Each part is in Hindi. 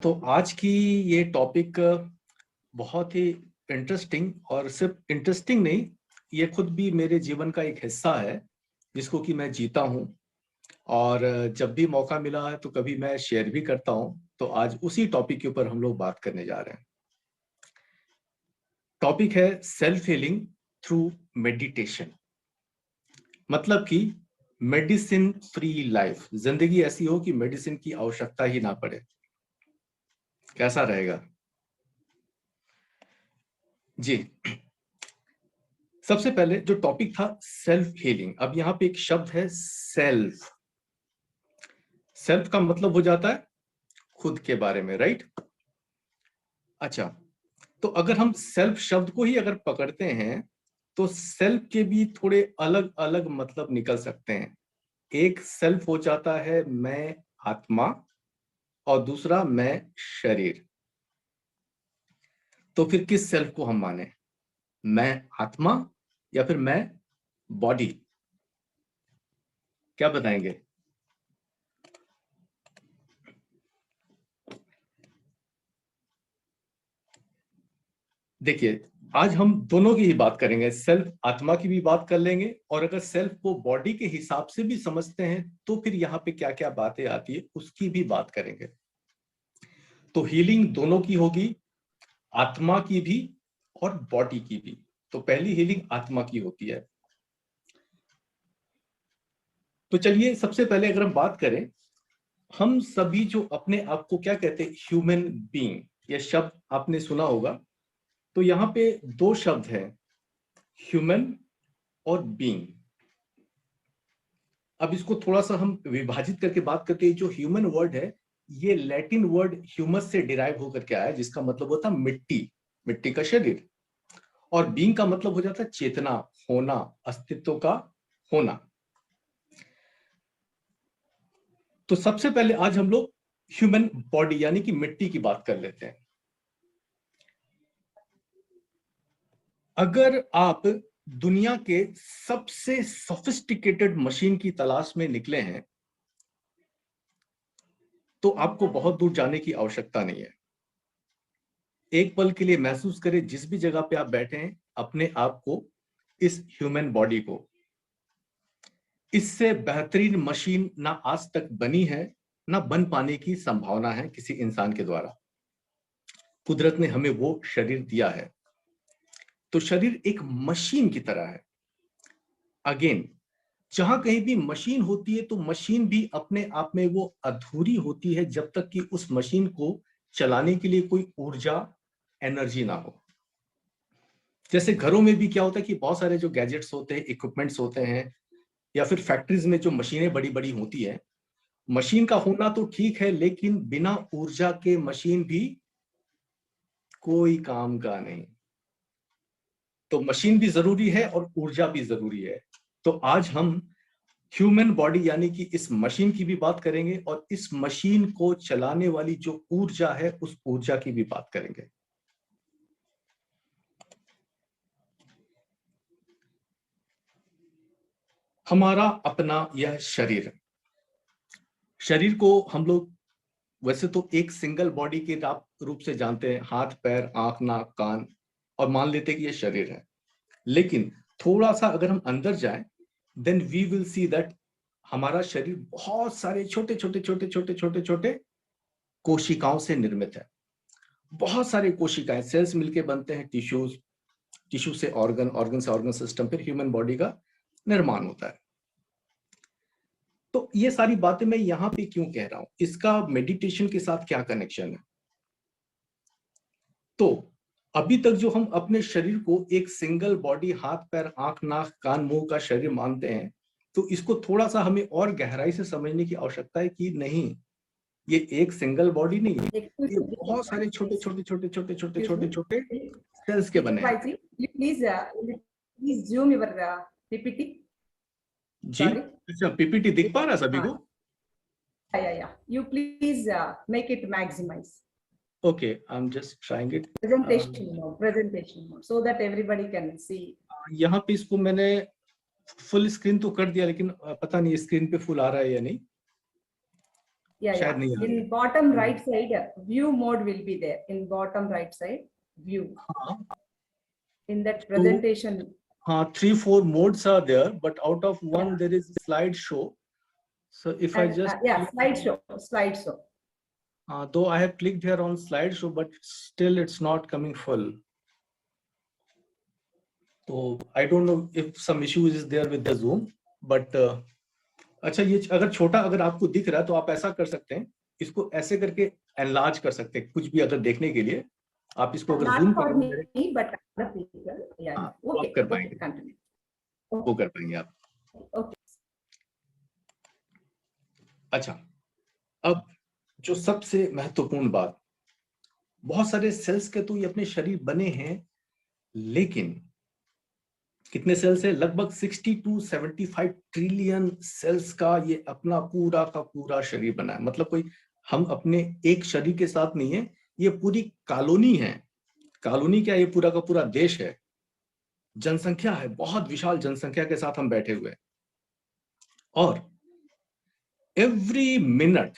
तो आज की ये टॉपिक बहुत ही इंटरेस्टिंग, और सिर्फ इंटरेस्टिंग नहीं, ये खुद भी मेरे जीवन का एक हिस्सा है जिसको कि मैं जीता हूँ। और जब भी मौका मिला है तो कभी मैं शेयर भी करता हूँ। तो आज उसी टॉपिक के ऊपर हम लोग बात करने जा रहे हैं। टॉपिक है सेल्फ हीलिंग थ्रू मेडिटेशन। मतलब कि मेडिसिन फ्री लाइफ, जिंदगी ऐसी हो कि मेडिसिन की आवश्यकता ही ना पड़े। कैसा रहेगा जी? सबसे पहले जो टॉपिक था सेल्फ हीलिंग, अब यहां पे एक शब्द है सेल्फ। सेल्फ का मतलब हो जाता है खुद के बारे में, राइट? अच्छा, तो अगर हम सेल्फ शब्द को ही अगर पकड़ते हैं तो सेल्फ के भी थोड़े अलग अलग मतलब निकल सकते हैं। एक सेल्फ हो जाता है मैं आत्मा, और दूसरा मैं शरीर। तो फिर किस सेल्फ को हम माने, मैं आत्मा या फिर मैं बॉडी? क्या बताएंगे? देखिए, आज हम दोनों की ही बात करेंगे, सेल्फ आत्मा की भी बात कर लेंगे, और अगर सेल्फ को बॉडी के हिसाब से भी समझते हैं तो फिर यहाँ पे क्या क्या बातें आती है उसकी भी बात करेंगे। तो हीलिंग दोनों की होगी, आत्मा की भी और बॉडी की भी। तो पहली हीलिंग आत्मा की होती है। तो चलिए, सबसे पहले अगर हम बात करें, हम सभी जो अपने आप को क्या कहते हैं, ह्यूमन बीइंग, यह शब्द आपने सुना होगा। तो यहाँ पे दो शब्द हैं, ह्यूमन और बीइंग। अब इसको थोड़ा सा हम विभाजित करके बात करते हैं। जो ह्यूमन वर्ड है, ये लैटिन वर्ड ह्यूमस से डिराइव होकर के आया, जिसका मतलब होता है मिट्टी, मिट्टी का शरीर। और बीइंग का मतलब हो जाता है चेतना, होना, अस्तित्व का होना। तो सबसे पहले आज हम लोग ह्यूमन बॉडी यानी कि मिट्टी की बात कर लेते हैं। अगर आप दुनिया के सबसे सोफिस्टिकेटेड मशीन की तलाश में निकले हैं तो आपको बहुत दूर जाने की आवश्यकता नहीं है। एक पल के लिए महसूस करें, जिस भी जगह पे आप बैठे हैं, अपने आप को, इस ह्यूमन बॉडी को। इससे बेहतरीन मशीन ना आज तक बनी है, ना बन पाने की संभावना है किसी इंसान के द्वारा। कुदरत ने हमें वो शरीर दिया है। तो शरीर एक मशीन की तरह है। अगेन, जहां कहीं भी मशीन होती है तो मशीन भी अपने आप में वो अधूरी होती है जब तक कि उस मशीन को चलाने के लिए कोई ऊर्जा, एनर्जी ना हो। जैसे घरों में भी क्या होता है कि बहुत सारे जो गैजेट्स होते हैं, इक्विपमेंट्स होते हैं, या फिर फैक्ट्रीज में जो मशीनें बड़ी बड़ी होती है, मशीन का होना तो ठीक है, लेकिन बिना ऊर्जा के मशीन भी कोई काम का नहीं। तो मशीन भी जरूरी है और ऊर्जा भी जरूरी है। तो आज हम ह्यूमन बॉडी यानी कि इस मशीन की भी बात करेंगे, और इस मशीन को चलाने वाली जो ऊर्जा है उस ऊर्जा की भी बात करेंगे। हमारा अपना यह शरीर, शरीर को हम लोग वैसे तो एक सिंगल बॉडी के रूप से जानते हैं, हाथ पैर आंख नाक कान, और मान लेते हैं कि ये शरीर है। लेकिन थोड़ा सा अगर हम अंदर जाएं, then we will see that हमारा शरीर बहुत सारे छोटे छोटे छोटे छोटे छोटे छोटे कोशिकाओं से निर्मित है। बहुत सारे कोशिकाएं, सेल्स मिलके बनते हैं टिश्यूज, टिश्यू से ऑर्गन, ऑर्गन से ऑर्गन सिस्टम, फिर ह्यूमन बॉडी का निर्माण होता है। तो ये सारी बातें मैं यहां पे क्यों कह रहा हूं, इसका मेडिटेशन के साथ क्या कनेक्शन है? तो अभी तक जो हम अपने शरीर को एक सिंगल बॉडी, हाथ पैर आंख नाक कान मुंह का शरीर मानते हैं, तो इसको थोड़ा सा हमें और गहराई से समझने की आवश्यकता है कि नहीं, ये एक सिंगल बॉडी नहीं है, ये बहुत सारे छोटे छोटे छोटे छोटे छोटे छोटे छोटे सेल्स के बने हैं। Please zoom your PPT. जी, Sorry. अच्छा, पीपीटी दिख पा रहा है सभी को? Yeah. You please make it maximize. Okay, I am just trying it. Presentation mode, so that everybody can see. यहाँ पे इसको मैंने फुल स्क्रीन तो कर दिया, लेकिन पता नहीं स्क्रीन पे फुल आ रहा है या नहीं। Yeah, शायद yeah. नहीं आ रहा है। In bottom right side, view mode will be there. In bottom right side, view. हाँ, In that तो presentation. हाँ, 3-4 modes are there, but out of one Yeah. there is slide show. So if I And just yeah, slideshow. though I have clicked here on slideshow, but still it's not coming full. So I don't know if some issue is there with the Zoom, but अच्छा, ये अगर छोटा अगर आपको दिख रहा है तो आप ऐसा कर सकते हैं, इसको ऐसे करके एनलार्ज कर सकते हैं, कुछ भी अगर देखने के लिए आप इसको अगर जूम Not for करोगे me, but other people. Yeah. हाँ, तो Okay. आप कर Okay. पाएंगे, Continue. वो कर पाएंगे आप। Okay. अच्छा, अब जो सबसे महत्वपूर्ण बात, बहुत सारे सेल्स के तो ये अपने शरीर बने हैं, लेकिन कितने सेल्स है? लगभग 60 to 75 ट्रिलियन सेल्स का ये अपना पूरा का पूरा शरीर बना है। मतलब कोई हम अपने एक शरीर के साथ नहीं है, ये पूरी कॉलोनी है। कॉलोनी क्या, ये पूरा का पूरा देश है, जनसंख्या है, बहुत विशाल जनसंख्या के साथ हम बैठे हुए हैं। और every minute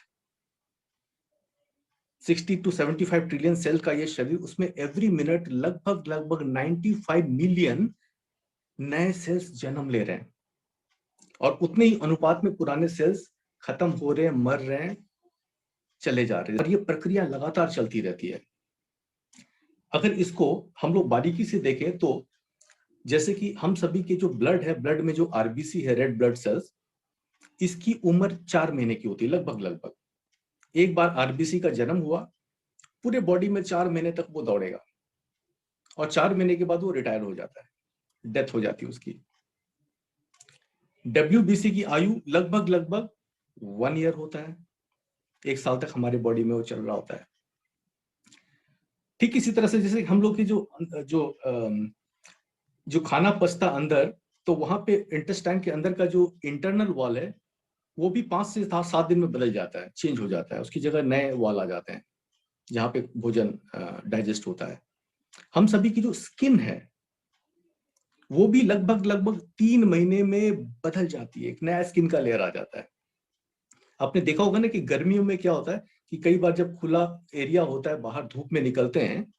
60 to 75 trillion cell का ये शरीर, उसमें एवरी मिनट लगभग 95 मिलियन नए सेल्स जन्म ले रहे हैं, और उतने ही अनुपात में पुराने सेल्स खत्म हो रहे हैं, मर रहे हैं, चले जा रहे हैं, और ये प्रक्रिया लगातार चलती रहती है। अगर इसको हम लोग बारीकी से देखें तो जैसे कि हम सभी के जो ब्लड है, ब्लड में जो आरबीसी है, रेड ब्लड सेल्स, इसकी उम्र 4 महीने की होती है लगभग। एक बार आरबीसी का जन्म हुआ, पूरे बॉडी में 4 महीने तक वो दौड़ेगा, और 4 महीने के बाद वो रिटायर हो जाता है, डेथ हो जाती है उसकी। डब्ल्यूबीसी की आयु लगभग 1 ईयर होता है, 1 साल तक हमारे बॉडी में वो चल रहा होता है। ठीक इसी तरह से जैसे हम लोग की जो खाना पचता अंदर, तो वहां पे इंटेस्टाइन के अंदर का जो इंटरनल वॉल है, वो भी 5 से 7 दिन में बदल जाता है, चेंज हो जाता है, उसकी जगह नए वॉल आ जाते हैं जहाँ पे भोजन डाइजेस्ट होता है। हम सभी की जो स्किन है वो भी लगभग 3 महीने में बदल जाती है, एक नया स्किन का लेयर आ जाता है। आपने देखा होगा ना कि गर्मियों में क्या होता है कि कई बार जब खुला एरिया होता है, बाहर धूप में निकलते हैं,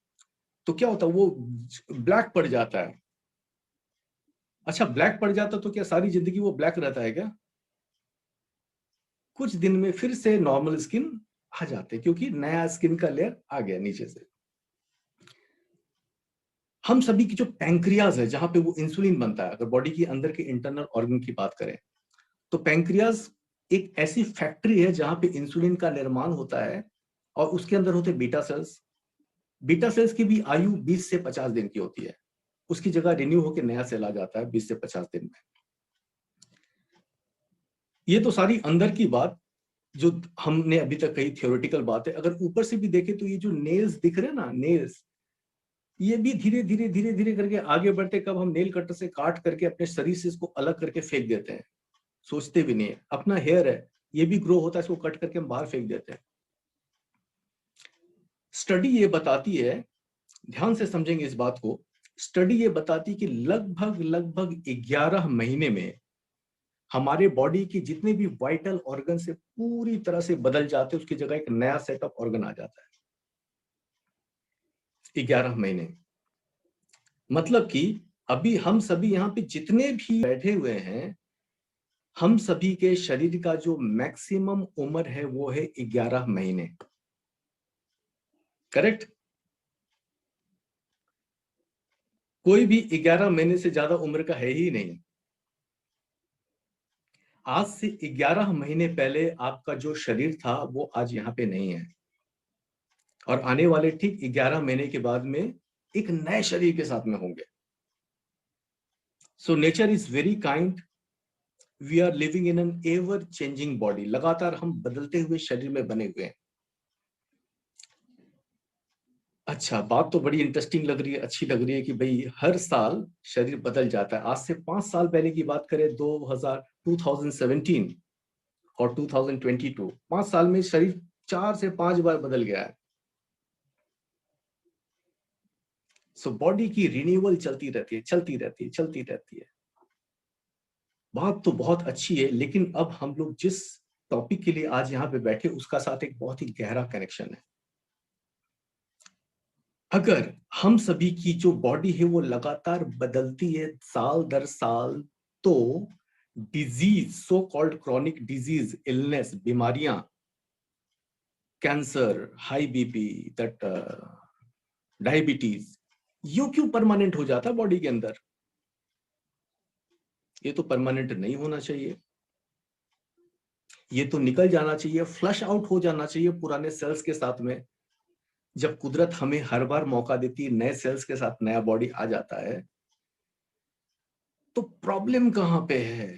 तो क्या होता है, वो ब्लैक पड़ जाता है। अच्छा, ब्लैक पड़ जाता तो क्या सारी जिंदगी वो ब्लैक रहता है क्या? कुछ दिन में फिर से नॉर्मल स्किन आ जाते हैं, क्योंकि नया स्किन का लेयर आ गया नीचे से। हम सभी की जो पैंक्रियाज है, जहां पे वो इंसुलिन बनता है, अगर बॉडी के अंदर के इंटरनल ऑर्गन की बात करें, तो पैंक्रियाज एक ऐसी फैक्ट्री है जहां पे इंसुलिन का निर्माण होता है, और उसके अंदर होते बीटा सेल्स। बीटा सेल्स की भी आयु 20 से 50 दिन की होती है, उसकी जगह रिन्यू होकर नया सेल आ जाता है 20 से 50 दिन में। ये तो सारी अंदर की बात जो हमने अभी तक कही, थियोरेटिकल बात है। अगर ऊपर से भी देखें तो ये जो नेल्स दिख रहे हैं ना, नेल्स, ये भी धीरे धीरे करके आगे बढ़ते, कब हम नेल कटर से काट करके अपने शरीर से इसको अलग करके फेंक देते हैं, सोचते भी नहीं है। अपना हेयर है, ये भी ग्रो होता है, इसको कट करके हम बाहर फेंक देते हैं। स्टडी ये बताती है, ध्यान से समझेंगे इस बात को, स्टडी ये बताती कि लगभग 11 महीने में हमारे बॉडी की जितने भी वाइटल ऑर्गन से पूरी तरह से बदल जाते हैं, उसकी जगह एक नया सेट ऑफ ऑर्गन आ जाता है 11 महीने। मतलब कि अभी हम सभी यहाँ पे जितने भी बैठे हुए हैं, हम सभी के शरीर का जो मैक्सिमम उम्र है वो है 11 महीने। करेक्ट? कोई भी 11 महीने से ज्यादा उम्र का है ही नहीं। आज से 11 महीने पहले आपका जो शरीर था वो आज यहाँ पे नहीं है, और आने वाले ठीक 11 महीने के बाद में एक नए शरीर के साथ में होंगे। So nature is very kind, we are living in an ever changing body, लगातार हम बदलते हुए शरीर में बने हुए हैं। अच्छा, बात तो बड़ी इंटरेस्टिंग लग रही है, अच्छी लग रही है कि भाई हर साल शरीर बदल जाता है। आज से 5 साल पहले की बात करें, 2017 और 2022, 5 साल में शरीर 4 से 5 बार बदल गया है। सो बॉडी की रिन्यूअल चलती रहती है। बात तो बहुत अच्छी है, लेकिन अब हम लोग जिस टॉपिक के लिए आज यहाँ पे बैठे उसका साथ एक बहुत ही गहरा कनेक्शन है। अगर हम सभी की जो बॉडी है वो लगातार बदलती है साल दर साल, तो disease, so called chronic disease, illness, बीमारियां, cancer, high BP, that diabetes, ये क्यों परमानेंट हो जाता है बॉडी के अंदर? ये तो परमानेंट नहीं होना चाहिए, ये तो निकल जाना चाहिए, फ्लश आउट हो जाना चाहिए पुराने सेल्स के साथ में। जब कुदरत हमें हर बार मौका देती है, नए सेल्स के साथ नया बॉडी आ जाता है, तो प्रॉब्लम कहां पे है?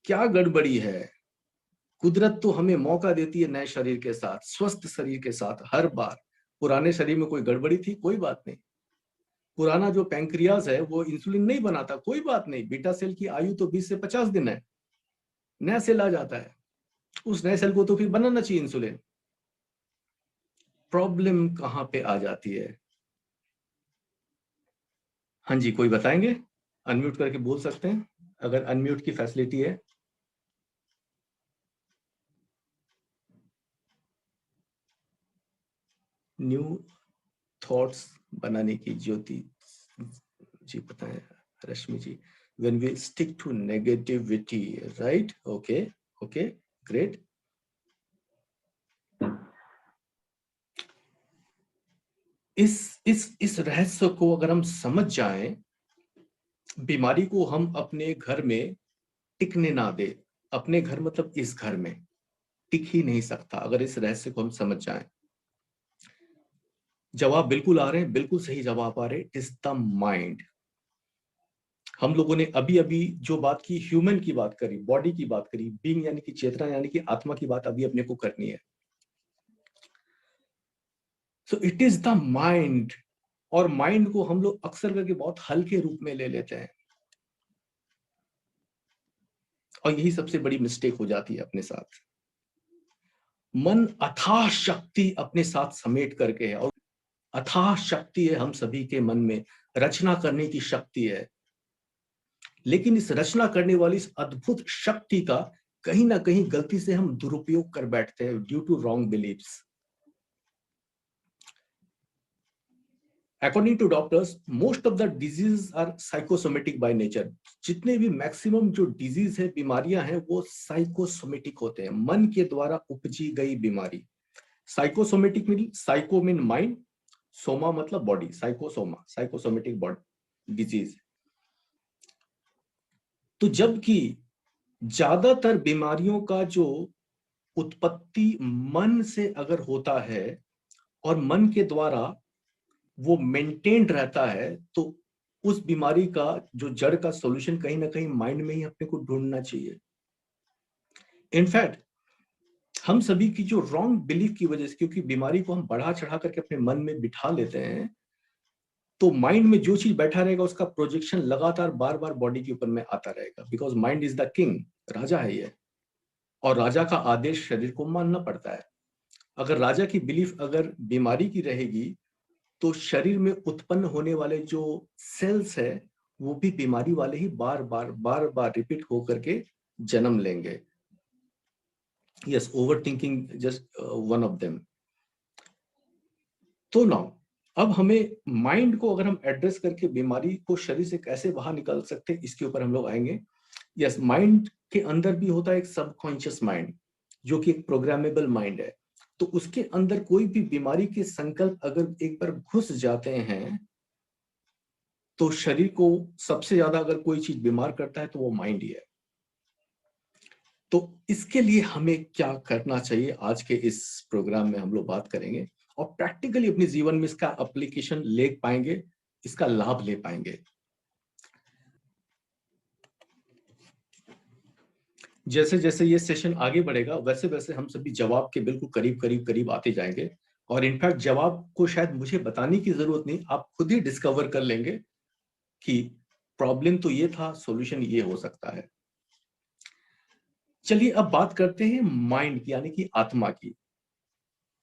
क्या गड़बड़ी है? कुदरत तो हमें मौका देती है नए शरीर के साथ, स्वस्थ शरीर के साथ हर बार। पुराने शरीर में कोई गड़बड़ी थी? कोई बात नहीं। पुराना जो पैंक्रियाज है वो इंसुलिन नहीं बनाता, कोई बात नहीं, बीटा सेल की आयु तो 20 से 50 दिन है, नया सेल आ जाता है, उस नए सेल को तो फिर बनाना चाहिए इंसुलिन। प्रॉब्लम कहां पे आ जाती है? हाँ जी, कोई बताएंगे? अनम्यूट करके बोल सकते हैं अगर अनम्यूट की फैसिलिटी है। न्यू थॉट्स बनाने की ज्योति जी बताएं, रश्मि जी। when we stick to negativity, right? Okay, okay, great. इस रहस्य को अगर हम समझ जाएं, बीमारी को हम अपने घर में टिकने ना दे। अपने घर मतलब इस घर में टिक ही नहीं सकता अगर इस रहस्य को हम समझ जाएं। जवाब बिल्कुल आ रहे हैं, बिल्कुल सही जवाब आ रहे हैं। Is the mind. हम लोगों ने अभी अभी जो बात की, ह्यूमन की बात करी, बॉडी की बात करी, बीइंग यानी कि चेतना यानी कि आत्मा की बात अभी अपने को करनी है। So it is the mind. और माइंड को हम लोग अक्सर करके बहुत हल्के रूप में ले लेते हैं, और यही सबसे बड़ी मिस्टेक हो जाती है अपने साथ। मन अथाह शक्ति अपने साथ समेट करके है, और अथाह शक्ति है हम सभी के मन में, रचना करने की शक्ति है। लेकिन इस रचना करने वाली इस अद्भुत शक्ति का कहीं ना कहीं गलती से हम दुरुपयोग कर बैठते हैं, due to wrong beliefs. According to doctors, most of the disease are psychosomatic by nature. जितने भी मैक्सिमम जो डिजीज है, बीमारियां हैं, वो साइकोसोमेटिक होते हैं, मन के द्वारा उपजी गई बीमारी। Psychosomatic mean, psycho mean mind, Soma मतलब बॉडी, साइकोसोमा साइकोसोमेटिक बॉडी डिजीज। तो जबकि ज्यादातर बीमारियों का जो उत्पत्ति मन से अगर होता है और मन के द्वारा वो मेंटेन्ड रहता है, तो उस बीमारी का जो जड़ का सॉल्यूशन कहीं ना कहीं माइंड में ही अपने को ढूंढना चाहिए। इनफैक्ट हम सभी की जो रॉन्ग बिलीफ की वजह से, क्योंकि बीमारी को हम बढ़ा चढ़ा करके अपने मन में बिठा लेते हैं, तो माइंड में जो चीज बैठा रहेगा उसका प्रोजेक्शन लगातार बार बार बॉडी के ऊपर में आता रहेगा। Because mind is the king, राजा है ये, और राजा का आदेश शरीर को मानना पड़ता है। अगर राजा की बिलीफ अगर बीमारी की रहेगी, तो शरीर में उत्पन्न होने वाले जो सेल्स है वो भी बीमारी वाले ही बार बार रिपीट होकर के जन्म लेंगे। Yes, over thinking just one of them. तो नाउ अब हमें माइंड को अगर हम एड्रेस करके बीमारी को शरीर से कैसे बाहर निकाल सकते हैं, इसके ऊपर हम लोग आएंगे। यस, माइंड के अंदर भी होता है एक सबकॉन्शियस माइंड, जो कि एक प्रोग्रामेबल माइंड है। तो उसके अंदर कोई भी बीमारी के संकल्प अगर एक बार घुस जाते हैं, तो शरीर को सबसे ज्यादा अगर कोई चीज बीमार करता है तो वो माइंड ही है। तो इसके लिए हमें क्या करना चाहिए, आज के इस प्रोग्राम में हम लोग बात करेंगे, और प्रैक्टिकली अपने जीवन में इसका एप्लीकेशन ले पाएंगे, इसका लाभ ले पाएंगे। जैसे जैसे ये सेशन आगे बढ़ेगा, वैसे वैसे हम सभी जवाब के बिल्कुल करीब आते जाएंगे। और इनफैक्ट जवाब को शायद मुझे बताने की जरूरत नहीं, आप खुद ही डिस्कवर कर लेंगे कि प्रॉब्लम तो ये था, सॉल्यूशन ये हो सकता है। चलिए अब बात करते हैं माइंड की, यानी कि आत्मा की।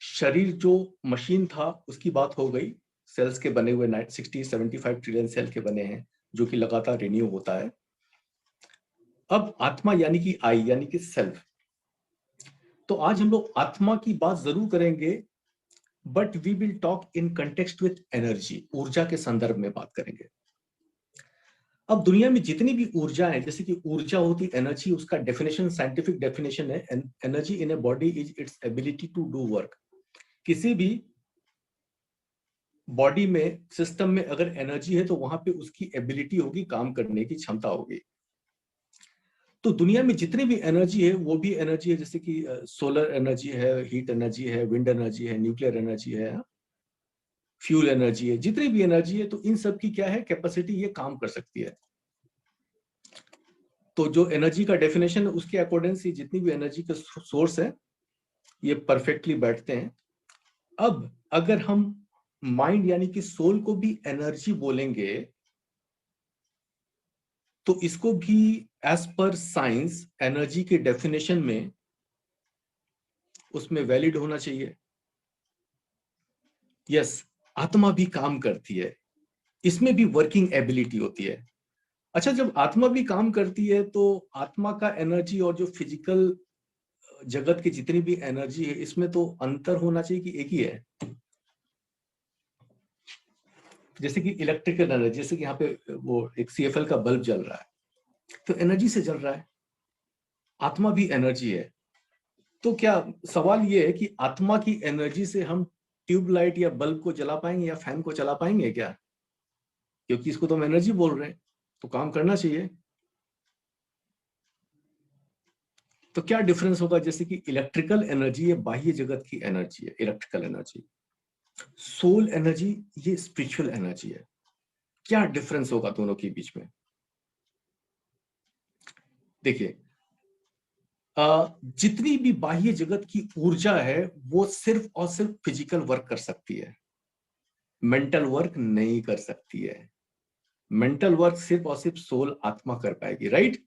शरीर जो मशीन था उसकी बात हो गई, सेल्स के बने हुए 60-75 ट्रिलियन सेल के बने हैं, जो कि लगातार रिन्यू होता है। अब आत्मा यानी कि आई, यानी कि सेल्फ। तो आज हम लोग आत्मा की बात जरूर करेंगे, but we will talk in context with energy, ऊर्जा के संदर्भ में बात करेंगे। अब दुनिया में जितनी भी ऊर्जा है, जैसे कि ऊर्जा होती एनर्जी, उसका डेफिनेशन, साइंटिफिक डेफिनेशन है, energy in a body is its ability to do work. किसी भी बॉडी में, सिस्टम में अगर एनर्जी है तो वहां पे उसकी एबिलिटी होगी, काम करने की क्षमता होगी। तो दुनिया में जितनी भी एनर्जी है वो भी एनर्जी है, जैसे कि सोलर एनर्जी है, हीट एनर्जी है, विंड एनर्जी है, न्यूक्लियर एनर्जी है, फ्यूल एनर्जी है, जितनी भी एनर्जी है, तो इन सब की क्या है कैपेसिटी, ये काम कर सकती है। तो जो एनर्जी का डेफिनेशन है उसके अकॉर्डिंग से जितनी भी एनर्जी के सोर्स है ये परफेक्टली बैठते हैं। अब अगर हम माइंड यानी कि सोल को भी एनर्जी बोलेंगे तो इसको भी एज पर साइंस एनर्जी के डेफिनेशन में उसमें वैलिड होना चाहिए। यस, आत्मा भी काम करती है, इसमें भी वर्किंग एबिलिटी होती है। अच्छा, जब आत्मा भी काम करती है तो आत्मा का एनर्जी और जो फिजिकल जगत की जितनी भी एनर्जी है इसमें तो अंतर होना चाहिए कि एक ही है। जैसे कि इलेक्ट्रिकल एनर्जी, जैसे कि यहाँ पे वो एक CFL का बल्ब जल रहा है तो एनर्जी से जल रहा है, आत्मा भी एनर्जी है। तो क्या सवाल ये है कि आत्मा की एनर्जी से हम ट्यूबलाइट या बल्ब को जला पाएंगे या फैन को चला पाएंगे क्या? क्योंकि इसको तो हम एनर्जी बोल रहे हैं, तो काम करना चाहिए। तो क्या डिफरेंस होगा? जैसे कि इलेक्ट्रिकल एनर्जी ये बाह्य जगत की एनर्जी है, इलेक्ट्रिकल एनर्जी। सोल एनर्जी ये स्पिरिचुअल एनर्जी है। क्या डिफरेंस होगा दोनों के बीच में? देखिए, जितनी भी बाह्य जगत की ऊर्जा है वो सिर्फ और सिर्फ फिजिकल वर्क कर सकती है, मेंटल वर्क नहीं कर सकती है। मेंटल वर्क सिर्फ और सिर्फ सोल, आत्मा कर पाएगी, राइट?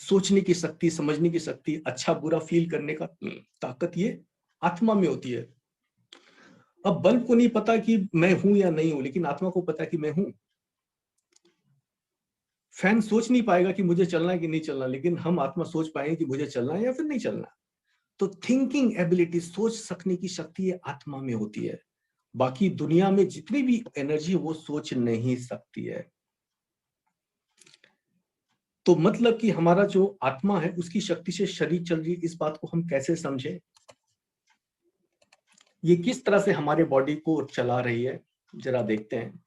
सोचने की शक्ति, समझने की शक्ति, अच्छा बुरा फील करने का ताकत ये आत्मा में होती है। अब बल्ब को नहीं पता कि मैं हूं या नहीं हूं, लेकिन आत्मा को पता कि मैं हूं। फैन सोच नहीं पाएगा कि मुझे चलना है कि नहीं चलना, लेकिन हम आत्मा सोच पाएंगे कि मुझे चलना है या फिर नहीं चलना। तो थिंकिंग एबिलिटी, सोच सकने की शक्ति ये आत्मा में होती है। बाकी दुनिया में जितनी भी एनर्जी है वो सोच नहीं सकती है। तो मतलब कि हमारा जो आत्मा है उसकी शक्ति से शरीर चल रही है, इस बात को हम कैसे समझें? ये किस तरह से हमारे बॉडी को चला रही है, जरा देखते हैं।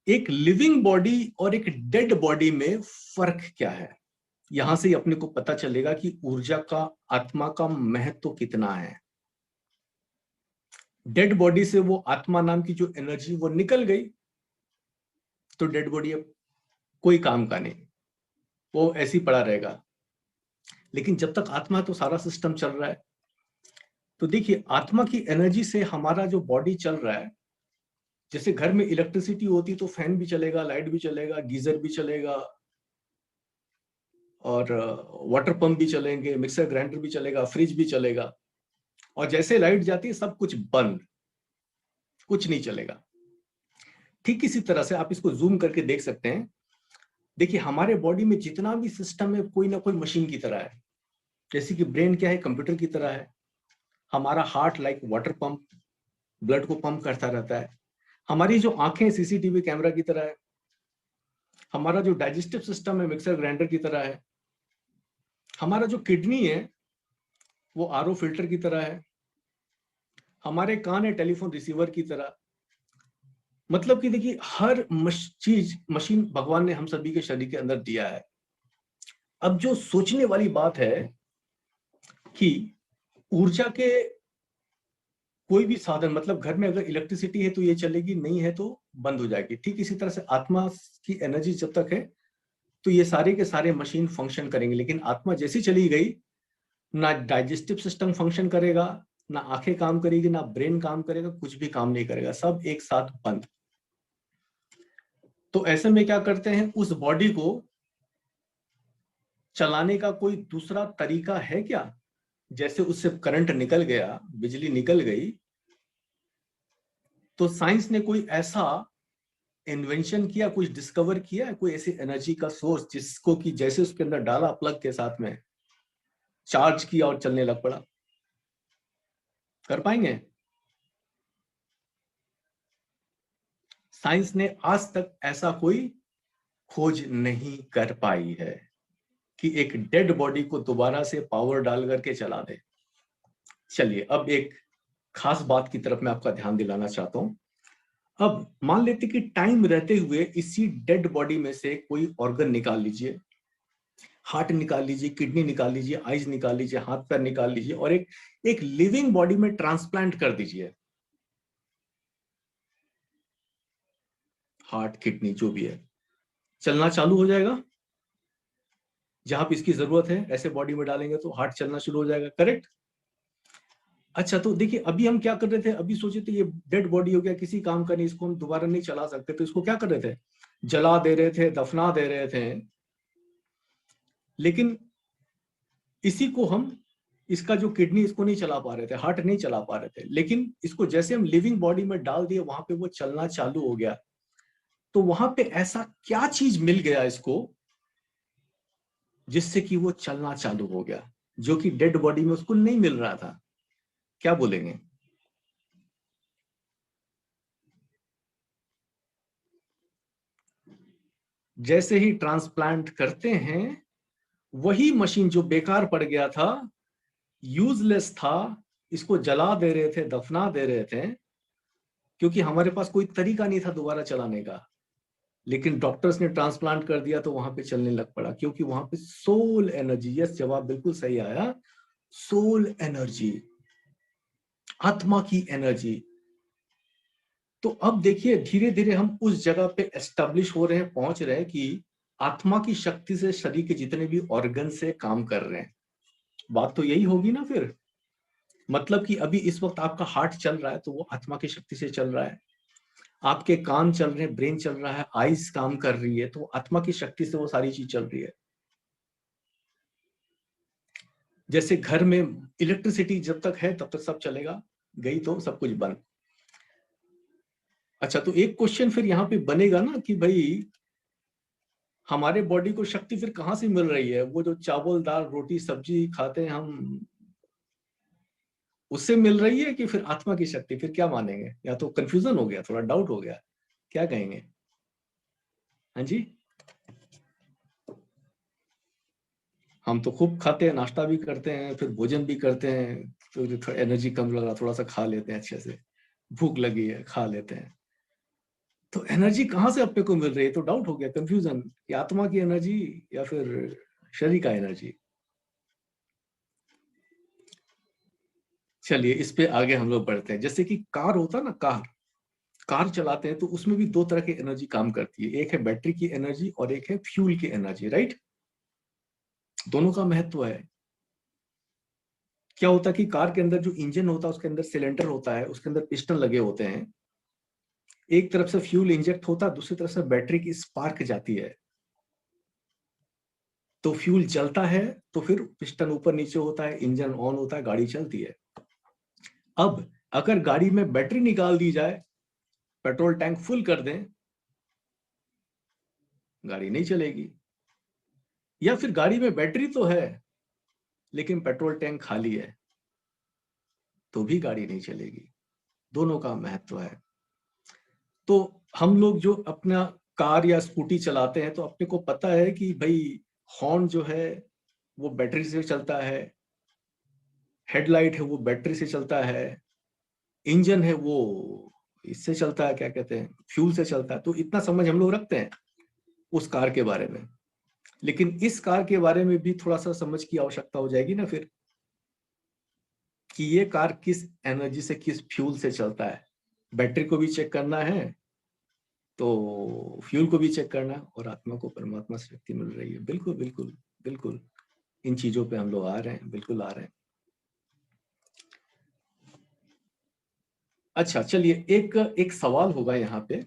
एक लिविंग बॉडी और एक डेड बॉडी में फर्क क्या है, यहां से अपने को पता चलेगा कि ऊर्जा का, आत्मा का महत्व कितना है। डेड बॉडी से वो आत्मा नाम की जो एनर्जी वो निकल गई तो डेड बॉडी अब कोई काम का नहीं, वो ऐसे ही पड़ा रहेगा। लेकिन जब तक आत्मा है तो सारा सिस्टम चल रहा है। तो देखिए, आत्मा की एनर्जी से हमारा जो बॉडी चल रहा है, जैसे घर में इलेक्ट्रिसिटी होती तो फैन भी चलेगा, लाइट भी चलेगा, गीजर भी चलेगा, और वाटर पंप भी चलेंगे, मिक्सर ग्राइंडर भी चलेगा, फ्रिज भी चलेगा। और जैसे लाइट जाती है सब कुछ बंद, कुछ नहीं चलेगा। ठीक इसी तरह से आप इसको जूम करके देख सकते हैं। देखिए, हमारे बॉडी में जितना भी सिस्टम है कोई ना कोई मशीन की तरह है। जैसे कि ब्रेन क्या है, कंप्यूटर की तरह है। हमारा heart like water pump, blood को पंप करता रहता है। हमारी जो आंखें CCTV कैमरा की तरह है। हमारा जो डाइजेस्टिव सिस्टम है मिक्सर ग्राइंडर की तरह है। हमारा जो किडनी है वो RO फिल्टर की तरह है। हमारे कान है टेलीफोन रिसीवर की तरह। मतलब कि देखिए, हर चीज, मशीन भगवान ने हम सभी के शरीर के अंदर दिया है। अब जो सोचने वाली बात है कि ऊर्जा के कोई भी साधन, मतलब घर में अगर इलेक्ट्रिसिटी है तो ये चलेगी, नहीं है तो बंद हो जाएगी। ठीक इसी तरह से आत्मा की एनर्जी जब तक है तो ये सारे के सारे मशीन फंक्शन करेंगे। लेकिन आत्मा जैसी चली गई, ना डाइजेस्टिव सिस्टम फंक्शन करेगा, ना आंखें काम करेगी, ना ब्रेन काम करेगा, कुछ भी काम नहीं करेगा, सब एक साथ बंद। तो ऐसे में क्या करते हैं, उस बॉडी को चलाने का कोई दूसरा तरीका है क्या? जैसे उससे करंट निकल गया, बिजली निकल गई, तो साइंस ने कोई ऐसा इन्वेंशन किया, कुछ डिस्कवर किया, कोई ऐसी एनर्जी का सोर्स जिसको कि जैसे उसके अंदर डाला प्लग के साथ में, चार्ज किया और चलने लग पड़ा? कर पाएंगे? साइंस ने आज तक ऐसा कोई खोज नहीं कर पाई है कि एक डेड बॉडी को दोबारा से पावर डाल करके चला दे। चलिए अब एक खास बात की तरफ मैं आपका ध्यान दिलाना चाहता हूं। अब मान लेते कि टाइम रहते हुए इसी डेड बॉडी में से कोई ऑर्गन निकाल लीजिए, हार्ट निकाल लीजिए, किडनी निकाल लीजिए, आईज निकाल लीजिए, हाथ पैर निकाल लीजिए और एक लिविंग बॉडी में ट्रांसप्लांट कर दीजिए। हार्ट, किडनी जो भी है, चलना चालू हो जाएगा। जहां पे इसकी जरूरत है ऐसे बॉडी में डालेंगे तो हार्ट चलना शुरू हो जाएगा, करेक्ट? अच्छा, तो देखिए अभी हम क्या कर रहे थे, अभी सोचे थे ये डेड बॉडी हो गया, किसी काम का नहीं, इसको हम दोबारा नहीं चला सकते, तो इसको क्या कर रहे थे, जला दे रहे थे, दफना दे रहे थे। लेकिन इसी को हम, इसका जो किडनी इसको नहीं चला पा रहे थे, हार्ट नहीं चला पा रहे थे, लेकिन इसको जैसे हम लिविंग बॉडी में डाल दिए वहां पे वो चलना चालू हो गया। तो वहां पे ऐसा क्या चीज मिल गया इसको जिससे कि वो चलना चालू हो गया, जो कि डेड बॉडी में उसको नहीं मिल रहा था? क्या बोलेंगे? जैसे ही ट्रांसप्लांट करते हैं, वही मशीन जो बेकार पड़ गया था, यूजलेस था, इसको जला दे रहे थे, दफना दे रहे थे, क्योंकि हमारे पास कोई तरीका नहीं था दोबारा चलाने का, लेकिन डॉक्टर्स ने ट्रांसप्लांट कर दिया तो वहां पे चलने लग पड़ा, क्योंकि वहां पे सोल एनर्जी, यस जवाब बिल्कुल सही आया, सोल एनर्जी, आत्मा की एनर्जी। तो अब देखिए धीरे धीरे हम उस जगह पे एस्टेब्लिश हो रहे हैं, पहुंच रहे हैं कि आत्मा की शक्ति से शरीर के जितने भी ऑर्गन से काम कर रहे हैं। बात तो यही होगी ना फिर, मतलब कि अभी इस वक्त आपका हार्ट चल रहा है तो वो आत्मा की शक्ति से चल रहा है, आपके कान चल रहे हैं, ब्रेन चल रहा है, आईज काम कर रही है, तो वो आत्मा की शक्ति से वो सारी चीज चल रही है। जैसे घर में इलेक्ट्रिसिटी जब तक है तब तक सब चलेगा, गई तो सब कुछ बंद। अच्छा, तो एक क्वेश्चन फिर यहाँ पे बनेगा ना कि भाई हमारे बॉडी को शक्ति फिर कहाँ से मिल रही है? वो जो चावल दाल रोटी सब्जी खाते हैं हम, उससे मिल रही है कि फिर आत्मा की शक्ति? फिर क्या मानेंगे? या तो कंफ्यूजन हो गया, थोड़ा डाउट हो गया, क्या कहेंगे? हाँ जी, हम तो खूब खाते हैं, नाश्ता भी करते हैं, फिर भोजन भी करते हैं, तो जो थोड़ा एनर्जी कम लग रहा थोड़ा सा खा लेते हैं, अच्छे से भूख लगी है खा लेते हैं। तो एनर्जी कहाँ से अपने को मिल रही है? तो डाउट हो गया, कंफ्यूजन, कि आत्मा की एनर्जी या फिर शरीर का एनर्जी। चलिए इस पे आगे हम लोग बढ़ते हैं। जैसे कि कार होता है ना, कार कार चलाते हैं तो उसमें भी दो तरह की एनर्जी काम करती है, एक है बैटरी की एनर्जी और एक है फ्यूल की एनर्जी, राइट? दोनों का महत्व है। क्या होता है कि कार के अंदर जो इंजन होता है उसके अंदर सिलेंडर होता है, उसके अंदर पिस्टन लगे होते हैं, एक तरफ से फ्यूल इंजेक्ट होता है, दूसरी तरफ से बैटरी की स्पार्क जाती है, तो फ्यूल जलता है, तो फिर पिस्टन ऊपर नीचे होता है, इंजन ऑन होता है, गाड़ी चलती है। अब अगर गाड़ी में बैटरी निकाल दी जाए, पेट्रोल टैंक फुल कर दें, गाड़ी नहीं चलेगी। या फिर गाड़ी में बैटरी तो है लेकिन पेट्रोल टैंक खाली है, तो भी गाड़ी नहीं चलेगी। दोनों का महत्व है। तो हम लोग जो अपना कार या स्कूटी चलाते हैं तो अपने को पता है कि भाई हॉर्न जो है वो बैटरी से चलता है, हेडलाइट है वो बैटरी से चलता है, इंजन है वो इससे चलता है, क्या कहते हैं, फ्यूल से चलता है। तो इतना समझ हम लोग रखते हैं उस कार के बारे में। लेकिन इस कार के बारे में भी थोड़ा सा समझ की आवश्यकता हो जाएगी ना फिर, कि ये कार किस एनर्जी से, किस फ्यूल से चलता है। बैटरी को भी चेक करना है, तो फ्यूल को भी चेक करना है, और आत्मा को परमात्मा से शक्ति मिल रही है। बिल्कुल बिल्कुल बिल्कुल, इन चीजों पे हम लोग आ रहे हैं, बिल्कुल आ रहे हैं। अच्छा चलिए, एक एक सवाल होगा यहाँ पे,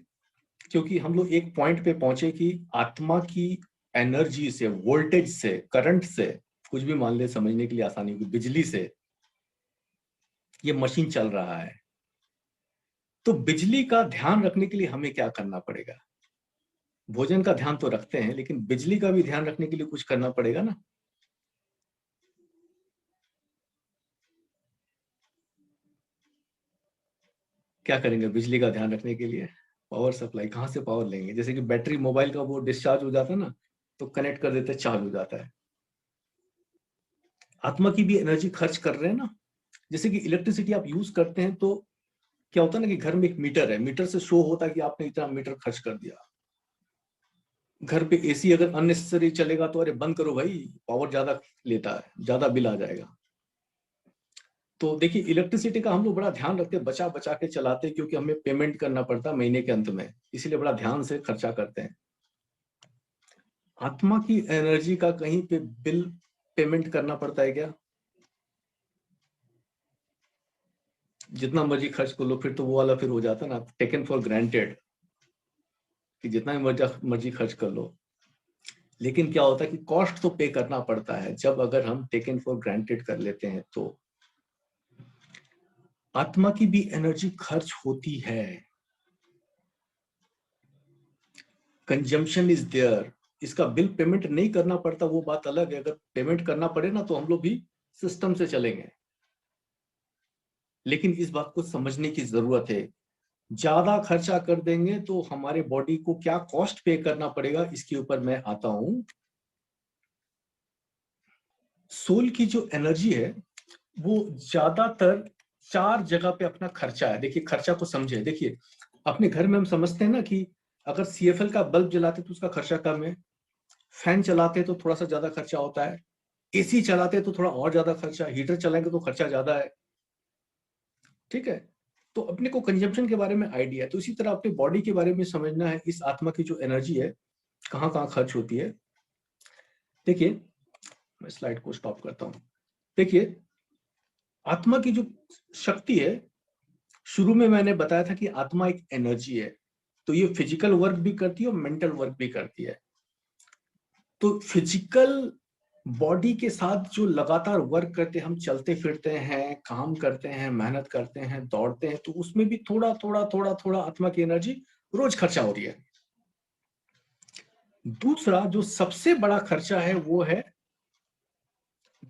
क्योंकि हम लोग एक पॉइंट पे पहुंचे कि आत्मा की एनर्जी से, वोल्टेज से, करंट से, कुछ भी मान ले समझने के लिए आसानी होगी, बिजली से ये मशीन चल रहा है। तो बिजली का ध्यान रखने के लिए हमें क्या करना पड़ेगा? भोजन का ध्यान तो रखते हैं, लेकिन बिजली का भी ध्यान रखने के लिए कुछ करना पड़ेगा ना। क्या करेंगे बिजली का ध्यान रखने के लिए? पावर सप्लाई, कहाँ से पावर लेंगे? जैसे कि बैटरी मोबाइल का वो डिस्चार्ज हो जाता है ना, तो कनेक्ट कर देते, चार्ज हो जाता है। आत्मा की भी एनर्जी खर्च कर रहे हैं ना। जैसे कि इलेक्ट्रिसिटी आप यूज करते हैं, तो क्या होता है ना कि घर में एक मीटर है, मीटर से शो होता है कि आपने इतना मीटर खर्च कर दिया। घर पे एसी अगर अननेसेसरी चलेगा तो अरे बंद करो भाई, पावर ज्यादा लेता है, ज्यादा बिल आ जाएगा। तो देखिए, इलेक्ट्रिसिटी का हम लोग बड़ा ध्यान रखते हैं, बचा बचा के चलाते हैं, क्योंकि हमें पेमेंट करना पड़ता है महीने के अंत में, इसीलिए बड़ा ध्यान से खर्चा करते हैं। आत्मा की एनर्जी का कहीं पे बिल पेमेंट करना पड़ता है क्या? जितना मर्जी खर्च कर लो, फिर तो वो वाला फिर हो जाता है ना, टेकन फॉर ग्रांटेड, कि जितना मर्जी खर्च कर लो। लेकिन क्या होता है कि कॉस्ट तो पे करना पड़ता है, जब अगर हम टेकन फॉर ग्रांटेड कर लेते हैं तो। आत्मा की भी एनर्जी खर्च होती है, कंजम्पशन इज देयर। इसका बिल पेमेंट नहीं करना पड़ता, वो बात अलग है। अगर पेमेंट करना पड़े ना, तो हम लोग भी सिस्टम से चलेंगे। लेकिन इस बात को समझने की जरूरत है, ज्यादा खर्चा कर देंगे तो हमारे बॉडी को क्या कॉस्ट पे करना पड़ेगा, इसके ऊपर मैं आता हूं। सोल की जो एनर्जी है, वो ज्यादातर 4 जगह पे अपना खर्चा है। देखिए, खर्चा को समझे। देखिए, अपने घर में हम समझते हैं ना कि अगर सीएफएल का बल्ब जलाते तो उसका खर्चा कम है, फैन चलाते तो थोड़ा सा ज्यादा खर्चा होता है, एसी चलाते तो थोड़ा और ज्यादा खर्चा, हीटर चलाएंगे तो खर्चा ज्यादा है। ठीक है, तो अपने को कंजम्पशन के बारे में आइडिया है, तो इसी तरह अपनी बॉडी के बारे में समझना है, इस आत्मा की जो एनर्जी है कहाँ कहाँ खर्च होती है। देखिए, मैं स्लाइड को स्टॉप करता हूँ। देखिए, आत्मा की जो शक्ति है, शुरू में मैंने बताया था कि आत्मा एक एनर्जी है, तो ये फिजिकल वर्क भी करती है और मेंटल वर्क भी करती है। तो फिजिकल बॉडी के साथ जो लगातार वर्क करते हैं, हम चलते फिरते हैं, काम करते हैं, मेहनत करते हैं, दौड़ते हैं, तो उसमें भी थोड़ा थोड़ा थोड़ा थोड़ा आत्मा की एनर्जी रोज खर्चा हो रही है। दूसरा जो सबसे बड़ा खर्चा है, वो है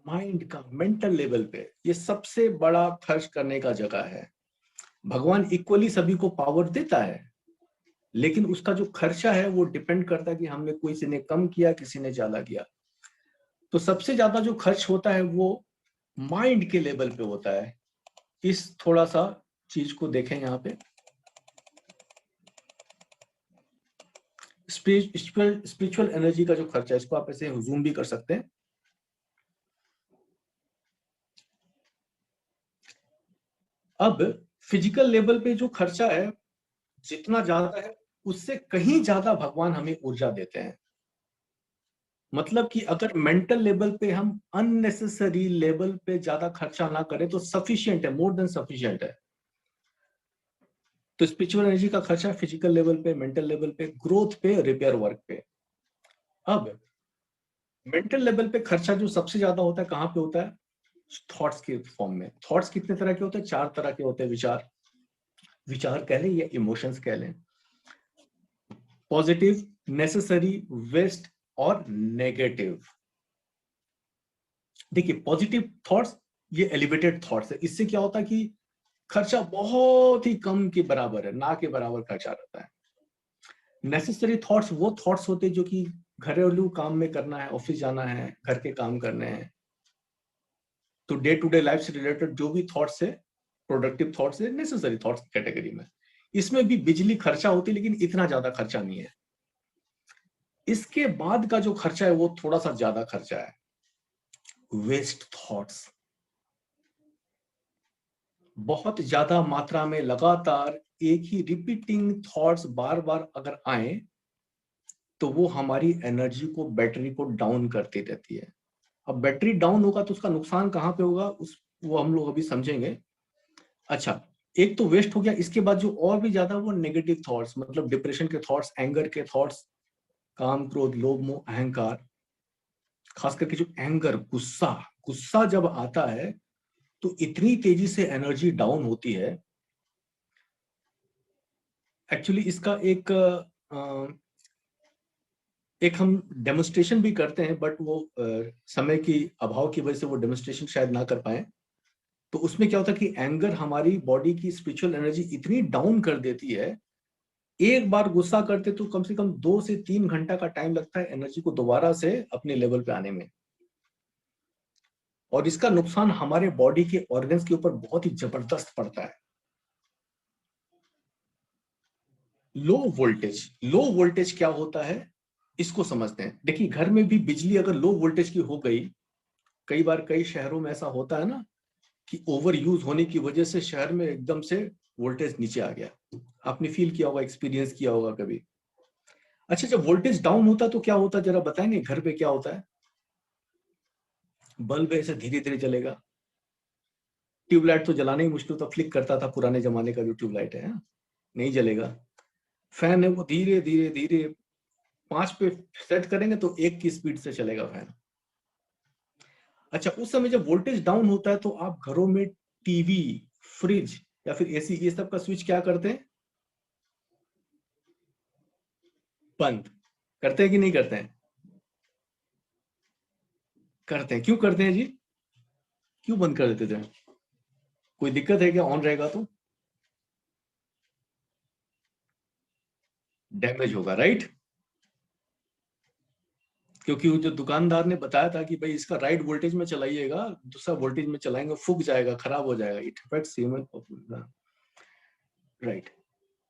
माइंड का, मेंटल लेवल पे। ये सबसे बड़ा खर्च करने का जगह है। भगवान इक्वली सभी को पावर देता है, लेकिन उसका जो खर्चा है वो डिपेंड करता है कि हमने, किसी ने कम किया, किसी ने ज्यादा किया। तो सबसे ज्यादा जो खर्च होता है वो माइंड के लेवल पे होता है। इस थोड़ा सा चीज को देखें यहाँ पे, स्पिरिचुअल एनर्जी का जो खर्चा है, इसको आप ऐसे जूम भी कर सकते हैं। अब फिजिकल लेवल पे जो खर्चा है, जितना ज्यादा है, उससे कहीं ज्यादा भगवान हमें ऊर्जा देते हैं। मतलब कि अगर मेंटल लेवल पे हम अननेसेसरी लेवल पे ज्यादा खर्चा ना करें तो सफिशियंट है, मोर देन सफिशियंट है। तो स्पिरिचुअल एनर्जी का खर्चा फिजिकल लेवल पे, मेंटल लेवल पे, ग्रोथ पे, रिपेयर वर्क पे। अब मेंटल लेवल पे खर्चा जो सबसे ज्यादा होता है, कहाँ पे होता है? थॉट्स के फॉर्म में। थॉट्स कितने तरह के होते हैं? 4 तरह के होते हैं। विचार, विचार कह लें या इमोशंस कह लें। पॉजिटिव, नेसेसरी, वेस्ट और नेगेटिव। देखिए, पॉजिटिव थॉट्स ये एलिवेटेड थॉट्स है। इससे क्या होता है कि खर्चा बहुत ही कम के बराबर है, ना के बराबर खर्चा रहता है। नेसेसरी थॉट्स वो थॉट्स होते हैं जो कि घरेलू काम में करना है, ऑफिस जाना है, घर के काम करने हैं, तो डे टू डे लाइफ से रिलेटेड जो भी थॉट्स है, प्रोडक्टिव थॉट्स है, नेसेसरी थॉट्स कैटेगरी में। इसमें भी बिजली खर्चा होती है, लेकिन इतना ज्यादा खर्चा नहीं है। इसके बाद का जो खर्चा है वो थोड़ा सा ज्यादा खर्चा है, वेस्ट थॉट्स। बहुत ज्यादा मात्रा में लगातार एक ही रिपीटिंग थॉट्स बार बार अगर आए, तो वो हमारी एनर्जी को, बैटरी को डाउन करती रहती है। अब बैटरी डाउन होगा तो उसका नुकसान कहाँ पे होगा, उस वो हम लोग अभी समझेंगे। अच्छा, एक तो वेस्ट हो गया। इसके बाद जो और भी ज्यादा, वो नेगेटिव थॉट्स, मतलब डिप्रेशन के थॉट्स, एंगर के थॉट्स, काम, क्रोध, लोभ, मोह, अहंकार। खास करके जो एंगर, गुस्सा, गुस्सा जब आता है तो इतनी तेजी से एनर्जी डाउन होती है। एक्चुअली इसका एक एक हम डेमोन्स्ट्रेशन भी करते हैं, बट वो समय की अभाव की वजह से वो डेमोन्स्ट्रेशन शायद ना कर पाए। तो उसमें क्या होता है कि एंगर हमारी बॉडी की स्पिरिचुअल एनर्जी इतनी डाउन कर देती है, एक बार गुस्सा करते तो कम से कम 2 से 3 घंटा का टाइम लगता है एनर्जी को दोबारा से अपने लेवल पे आने में। और इसका नुकसान हमारे बॉडी के ऑर्गन्स के ऊपर बहुत ही जबरदस्त पड़ता है। लो वोल्टेज क्या होता है इसको समझते हैं। देखिए, घर में भी बिजली अगर लो वोल्टेज की हो गई, कई बार कई शहरों में ऐसा होता है ना कि ओवर यूज होने की वजह से शहर में एकदम से वोल्टेज नीचे आ गया। आपने फील किया होगा, एक्सपीरियंस किया होगा कभी। अच्छा, जब वोल्टेज डाउन होता है तो क्या होता है, जरा बताएंगे घर पे क्या होता है? बल्ब ऐसे धीरे धीरे जलेगा। ट्यूबलाइट तो जलाना ही मुश्किल था, फ्लिक करता था पुराने जमाने का जो ट्यूबलाइट है, नहीं जलेगा। फैन है वो धीरे धीरे धीरे 5 पे सेट करेंगे तो 1 की स्पीड से चलेगा फैन। अच्छा, उस समय जब वोल्टेज डाउन होता है तो आप घरों में टीवी, फ्रिज या फिर एसी, ये सब का स्विच क्या करते हैं? बंद करते हैं कि नहीं करते हैं? करते हैं। क्यों करते हैं जी? क्यों बंद कर देते थे? कोई दिक्कत है क्या ऑन रहेगा तो? डैमेज होगा, राइट? क्योंकि वो जो दुकानदार ने बताया था कि भाई इसका राइट वोल्टेज में चलाइएगा, दूसरा वोल्टेज में चलाएंगे फूक जाएगा, खराब हो जाएगा। It affects human, right?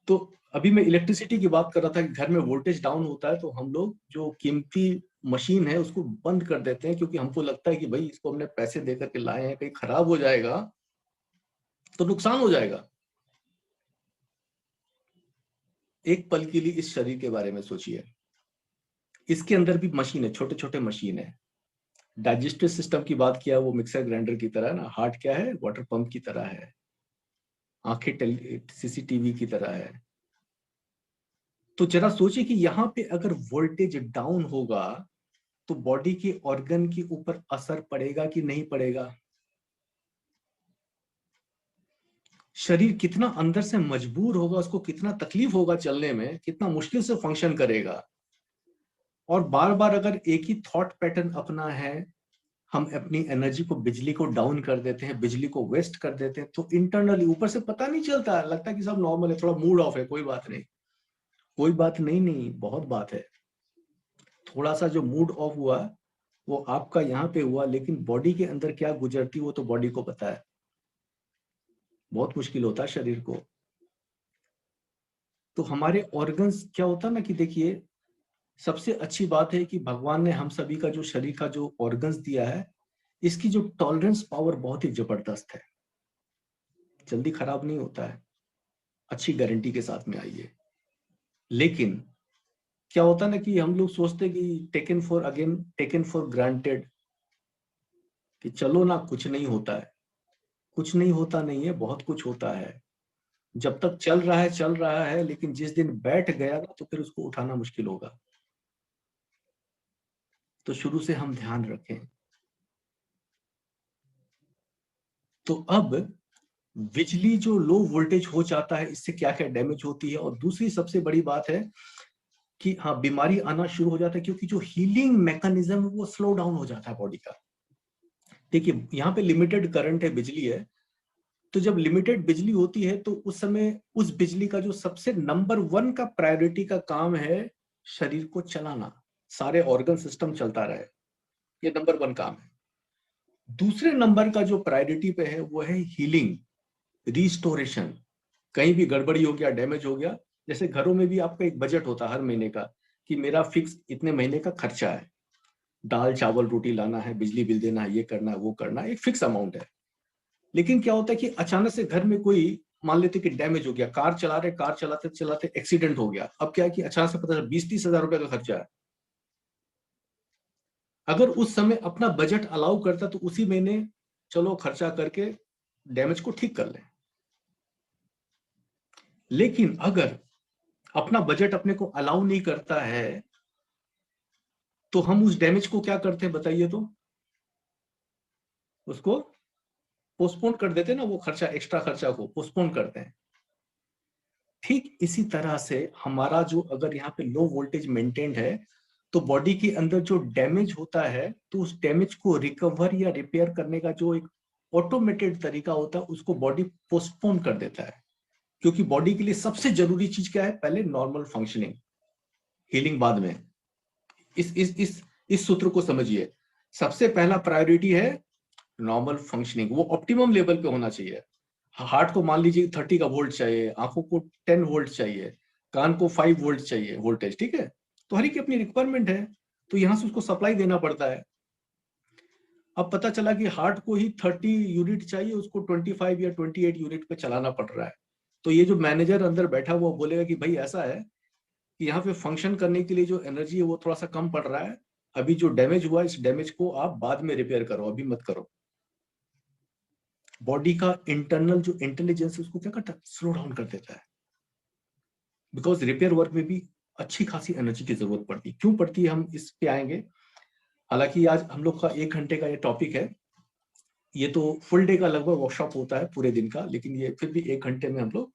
तो अभी मैं इलेक्ट्रिसिटी की बात कर रहा था कि घर में वोल्टेज डाउन होता है तो हम लोग जो कीमती मशीन है उसको बंद कर देते हैं, क्योंकि हमको लगता है कि भाई इसको हमने पैसे दे करके लाए हैं, कहीं खराब हो जाएगा तो नुकसान हो जाएगा। एक पल के लिए इस शरीर के बारे में सोचिए। इसके अंदर भी मशीन है, छोटे छोटे मशीन है। डाइजेस्टिव सिस्टम की बात किया, वो मिक्सर ग्राइंडर की तरह ना। हार्ट क्या है? वाटर पंप की तरह है। आंखें सीसीटीवी की तरह है। तो जरा सोचिए कि यहाँ पे अगर वोल्टेज डाउन होगा तो बॉडी के ऑर्गन के ऊपर असर पड़ेगा कि नहीं पड़ेगा? शरीर कितना अंदर से मजबूर होगा, उसको कितना तकलीफ होगा चलने में, कितना मुश्किल से फंक्शन करेगा। और बार बार अगर एक ही थॉट पैटर्न अपना है, हम अपनी एनर्जी को, बिजली को डाउन कर देते हैं, बिजली को वेस्ट कर देते हैं, तो इंटरनली ऊपर से पता नहीं चलता, लगता है कि सब नॉर्मल है, थोड़ा मूड ऑफ है, कोई बात नहीं। कोई बात नहीं, नहीं बहुत बात है। थोड़ा सा जो मूड ऑफ हुआ वो आपका यहाँ पे हुआ, लेकिन बॉडी के अंदर क्या गुजरती वो तो बॉडी को पता है। बहुत मुश्किल होता है शरीर को। तो हमारे ऑर्गन्स क्या होता है ना कि देखिए, सबसे अच्छी बात है कि भगवान ने हम सभी का जो शरीर का जो ऑर्गन्स दिया है, इसकी जो टॉलरेंस पावर बहुत ही जबरदस्त है, जल्दी खराब नहीं होता है, अच्छी गारंटी के साथ में आइए। लेकिन क्या होता है ना कि हम लोग सोचते हैं कि टेकन फॉर ग्रांटेड, कि चलो ना, कुछ नहीं होता है। कुछ नहीं होता नहीं है, बहुत कुछ होता है। जब तक चल रहा है चल रहा है, लेकिन जिस दिन बैठ गया ना तो फिर उसको उठाना मुश्किल होगा। तो शुरू से हम ध्यान रखें। तो अब बिजली जो लो वोल्टेज हो जाता है, इससे क्या क्या डैमेज होती है, और दूसरी सबसे बड़ी बात है कि हाँ, बीमारी आना शुरू हो जाता है, क्योंकि जो हीलिंग मैकेनिज्म है वो स्लो डाउन हो जाता है बॉडी का। देखिए, यहाँ पे लिमिटेड करंट है, बिजली है। तो जब लिमिटेड बिजली होती है तो उस समय उस बिजली का जो सबसे नंबर 1 का प्रायोरिटी का काम है, शरीर को चलाना, सारे ऑर्गन सिस्टम चलता रहे, ये नंबर 1 काम है। दूसरे नंबर का जो प्रायोरिटी पे है वो है हीलिंग, रिस्टोरेशन। कहीं भी गड़बड़ी हो गया, डैमेज हो गया, जैसे घरों में भी आपका एक बजट होता है हर महीने का, कि मेरा फिक्स इतने महीने का खर्चा है, दाल चावल रोटी लाना है, बिजली बिल देना है, ये करना है, वो करना है, एक फिक्स अमाउंट है। लेकिन क्या होता है कि अचानक से घर में कोई, मान लेते कि डैमेज हो गया, कार चलाते चलाते एक्सीडेंट हो गया, अब क्या है कि अचानक से पता चला 20-30 हजार रुपए का खर्चा है। अगर उस समय अपना बजट अलाउ करता तो उसी महीने चलो खर्चा करके डैमेज को ठीक कर लें। लेकिन अगर अपना बजट अपने को अलाउ नहीं करता है, तो हम उस डैमेज को क्या करते हैं बताइए तो? उसको पोस्टपोन कर देते हैं ना, वो खर्चा, एक्स्ट्रा खर्चा को पोस्टपोन करते हैं। ठीक इसी तरह से हमारा जो, अगर यहाँ पे लो वोल्टेज मेंटेन्ड है, तो बॉडी के अंदर जो डैमेज होता है तो उस डैमेज को रिकवर या रिपेयर करने का जो एक ऑटोमेटेड तरीका होता है उसको बॉडी पोस्टपोन कर देता है, क्योंकि बॉडी के लिए सबसे जरूरी चीज क्या है, पहले नॉर्मल फंक्शनिंग, हीलिंग बाद में। इस सूत्र को समझिए, सबसे पहला प्रायोरिटी है नॉर्मल फंक्शनिंग, वो ऑप्टिमम लेवल पे होना चाहिए। हार्ट को मान लीजिए 30 का वोल्ट चाहिए, आंखों को 10 वोल्ट चाहिए, कान को 5 वोल्ट चाहिए वोल्टेज, ठीक है। तो हर एक की अपनी रिक्वायरमेंट है, तो यहां से उसको सप्लाई देना पड़ता है। अब पता चला कि हार्ट को ही 30 यूनिट चाहिए, उसको 25 या 28 यूनिट पे चलाना पड़ रहा है। तो ये जो मैनेजर अंदर बैठा हुआ बोलेगा कि भाई ऐसा है कि यहाँ पे फंक्शन करने के लिए जो एनर्जी है वो थोड़ा सा कम पड़ रहा है, अभी जो डैमेज हुआ इस डैमेज को आप बाद में रिपेयर करो, अभी मत करो। बॉडी का इंटरनल जो इंटेलिजेंस है उसको क्या करता है, स्लो डाउन कर देता है। बिकॉज रिपेयर वर्क में भी अच्छी खासी एनर्जी की जरूरत पड़ती है। क्यों पड़ती है हम इस पे आएंगे। हालांकि आज हम लोग का 1 घंटे का ये टॉपिक है, ये तो फुल डे का लगभग वर्कशॉप होता है पूरे दिन का, लेकिन ये फिर भी 1 घंटे में हम लोग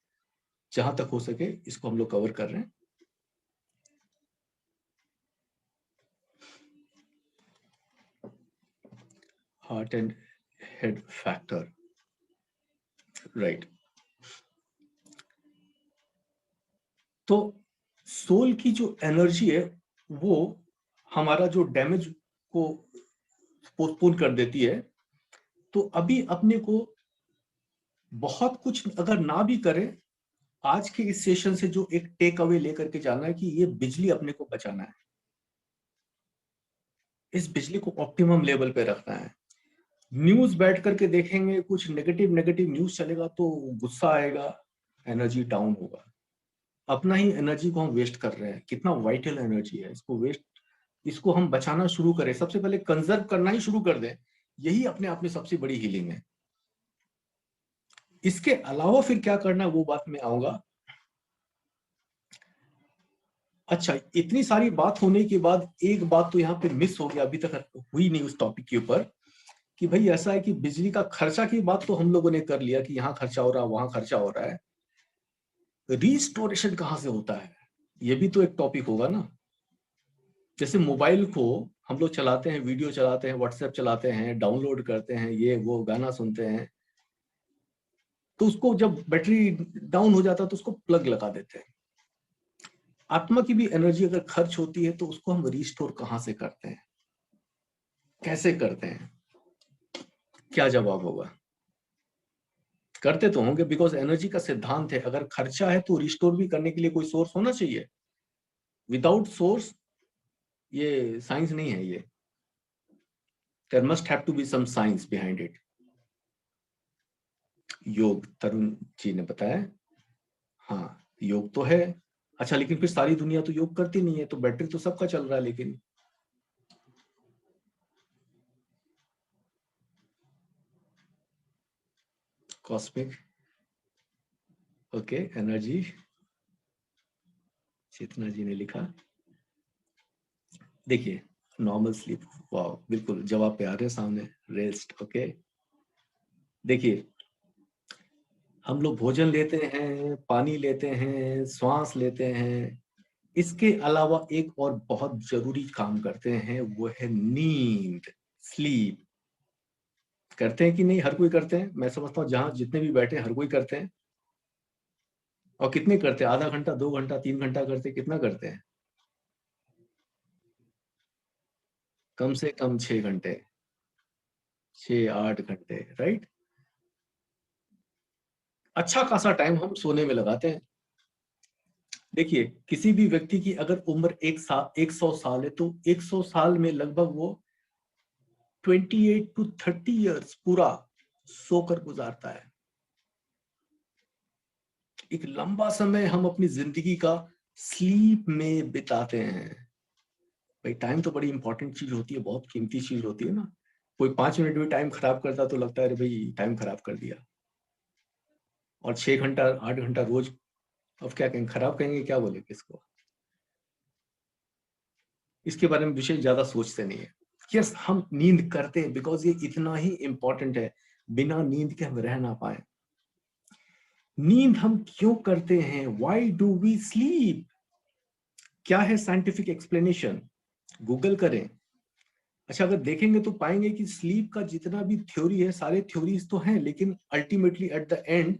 जहां तक हो सके इसको हम लोग कवर कर रहे हैं। Heart and head factor, right. तो सोल की जो एनर्जी है वो हमारा जो डैमेज को पोस्टपोन कर देती है। तो अभी अपने को बहुत कुछ अगर ना भी करें, आज के इस सेशन से जो एक टेक अवे लेकर के जाना है कि ये बिजली अपने को बचाना है, इस बिजली को ऑप्टिमम लेवल पे रखना है। न्यूज बैठ करके देखेंगे, कुछ नेगेटिव नेगेटिव न्यूज चलेगा तो गुस्सा आएगा, एनर्जी डाउन होगा। अपना ही एनर्जी को हम वेस्ट कर रहे हैं, कितना वाइटल एनर्जी है, इसको वेस्ट, इसको हम बचाना शुरू करें, सबसे पहले कंजर्व करना ही शुरू कर दें, यही अपने आप में सबसे बड़ी हीलिंग है। इसके अलावा फिर क्या करना है वो बात में आऊंगा। अच्छा, इतनी सारी बात होने के बाद एक बात तो यहाँ पे मिस हो गया, अभी तक हुई नहीं उस टॉपिक के ऊपर, कि भाई ऐसा है कि बिजली का खर्चा की बात तो हम लोगों ने कर लिया कि यहाँ खर्चा हो रहा है वहां खर्चा हो रहा है, रिस्टोरेशन कहाँ से होता है, ये भी तो एक टॉपिक होगा ना। जैसे मोबाइल को हम लोग चलाते हैं, वीडियो चलाते हैं, व्हाट्सएप चलाते हैं, डाउनलोड करते हैं, ये वो गाना सुनते हैं, तो उसको जब बैटरी डाउन हो जाता है तो उसको प्लग लगा देते हैं। आत्मा की भी एनर्जी अगर खर्च होती है तो उसको हम रिस्टोर कहाँ से करते हैं, कैसे करते हैं, क्या जवाब होगा। करते तो होंगे, बिकॉज एनर्जी का सिद्धांत है, अगर खर्चा है तो रिस्टोर भी करने के लिए कोई सोर्स होना चाहिए। विदाउट सोर्स ये साइंस नहीं है, ये there must have to be some science behind it. Yoga, Tarun जी ने बताया, हाँ योग तो है। अच्छा, लेकिन फिर सारी दुनिया तो योग करती नहीं है, तो बैटरी तो सबका चल रहा है, लेकिन कॉस्मिक, ओके, एनर्जी, चेतना जी ने लिखा। देखिए, नॉर्मल स्लीप, वाह, बिल्कुल जवाब पे आ रहे हैं सामने, रेस्ट, ओके। देखिए, हम लोग भोजन लेते हैं, पानी लेते हैं, श्वास लेते हैं, इसके अलावा एक और बहुत जरूरी काम करते हैं, वो है नींद, स्लीप। करते हैं कि नहीं, हर कोई करते हैं, मैं समझता हूँ जहां जितने भी बैठे हैं हर कोई करते हैं। और कितने करते हैं, आधा घंटा, 2 घंटा, 3 घंटा करते हैं, कितना करते हैं, कम से कम 6 घंटे, 6-8 घंटे, राइट। अच्छा खासा टाइम हम सोने में लगाते हैं। देखिए, किसी भी व्यक्ति की अगर उम्र 100 साल है तो 100 साल में लगभग वो 28 to 30 ईयर्स पूरा सोकर गुजारता है। एक लंबा समय हम अपनी जिंदगी का स्लीप में बिताते हैं। भाई टाइम तो बड़ी इंपॉर्टेंट चीज होती है, बहुत कीमती चीज होती है ना। कोई 5 मिनट भी टाइम खराब करता तो लगता है अरे भाई टाइम खराब कर दिया। और 6 घंटा 8 घंटा रोज, अब क्या कहेंगे, खराब कहेंगे, क्या बोले किसको, इसके बारे में विशेष ज्यादा सोचते नहीं है। यस, हम नींद करते हैं बिकॉज ये इतना ही इंपॉर्टेंट है, बिना नींद के हम रह ना पाए। नींद हम क्यों करते हैं, वाई डू वी स्लीप, क्या है साइंटिफिक एक्सप्लेनेशन। गूगल करें। अच्छा, अगर देखेंगे तो पाएंगे कि स्लीप का जितना भी थ्योरी है, सारे थ्योरीज तो हैं, लेकिन ultimately at the end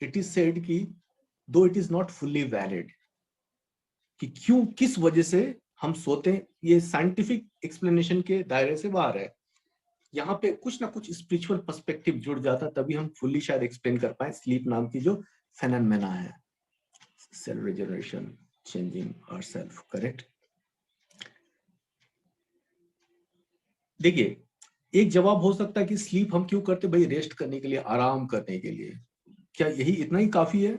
it is said कि दो it is not fully valid, कि क्यों किस वजह से हम सोते हैं, ये साइंटिफिक एक्सप्लेनेशन के दायरे से बाहर है। यहाँ पे कुछ ना कुछ स्पिरिचुअल पर्सपेक्टिव जुड़ जाता, तभी हम फुल्ली शायद एक्सप्लेन कर पाए स्लीप नाम की जो फेनोमेना है। Cell regeneration, changing ourselves, correct. देखिए, एक जवाब हो सकता है कि स्लीप हम क्यों करते, भाई रेस्ट करने के लिए, आराम करने के लिए। क्या यही इतना ही काफी है?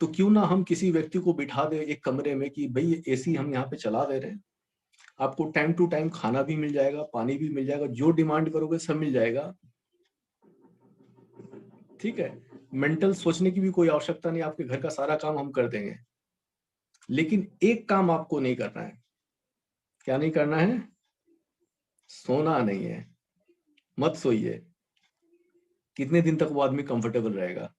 तो क्यों ना हम किसी व्यक्ति को बिठा दे एक कमरे में कि भाई एसी हम यहाँ पे चला दे रहे हैं, आपको टाइम टू टाइम खाना भी मिल जाएगा, पानी भी मिल जाएगा, जो डिमांड करोगे सब मिल जाएगा, ठीक है। मेंटल सोचने की भी कोई आवश्यकता नहीं, आपके घर का सारा काम हम कर देंगे। लेकिन एक काम आपको नहीं करना है। क्या नहीं करना है? सोना नहीं है। मत सोइए। कितने दिन तक वो आदमी कंफर्टेबल रहेगा?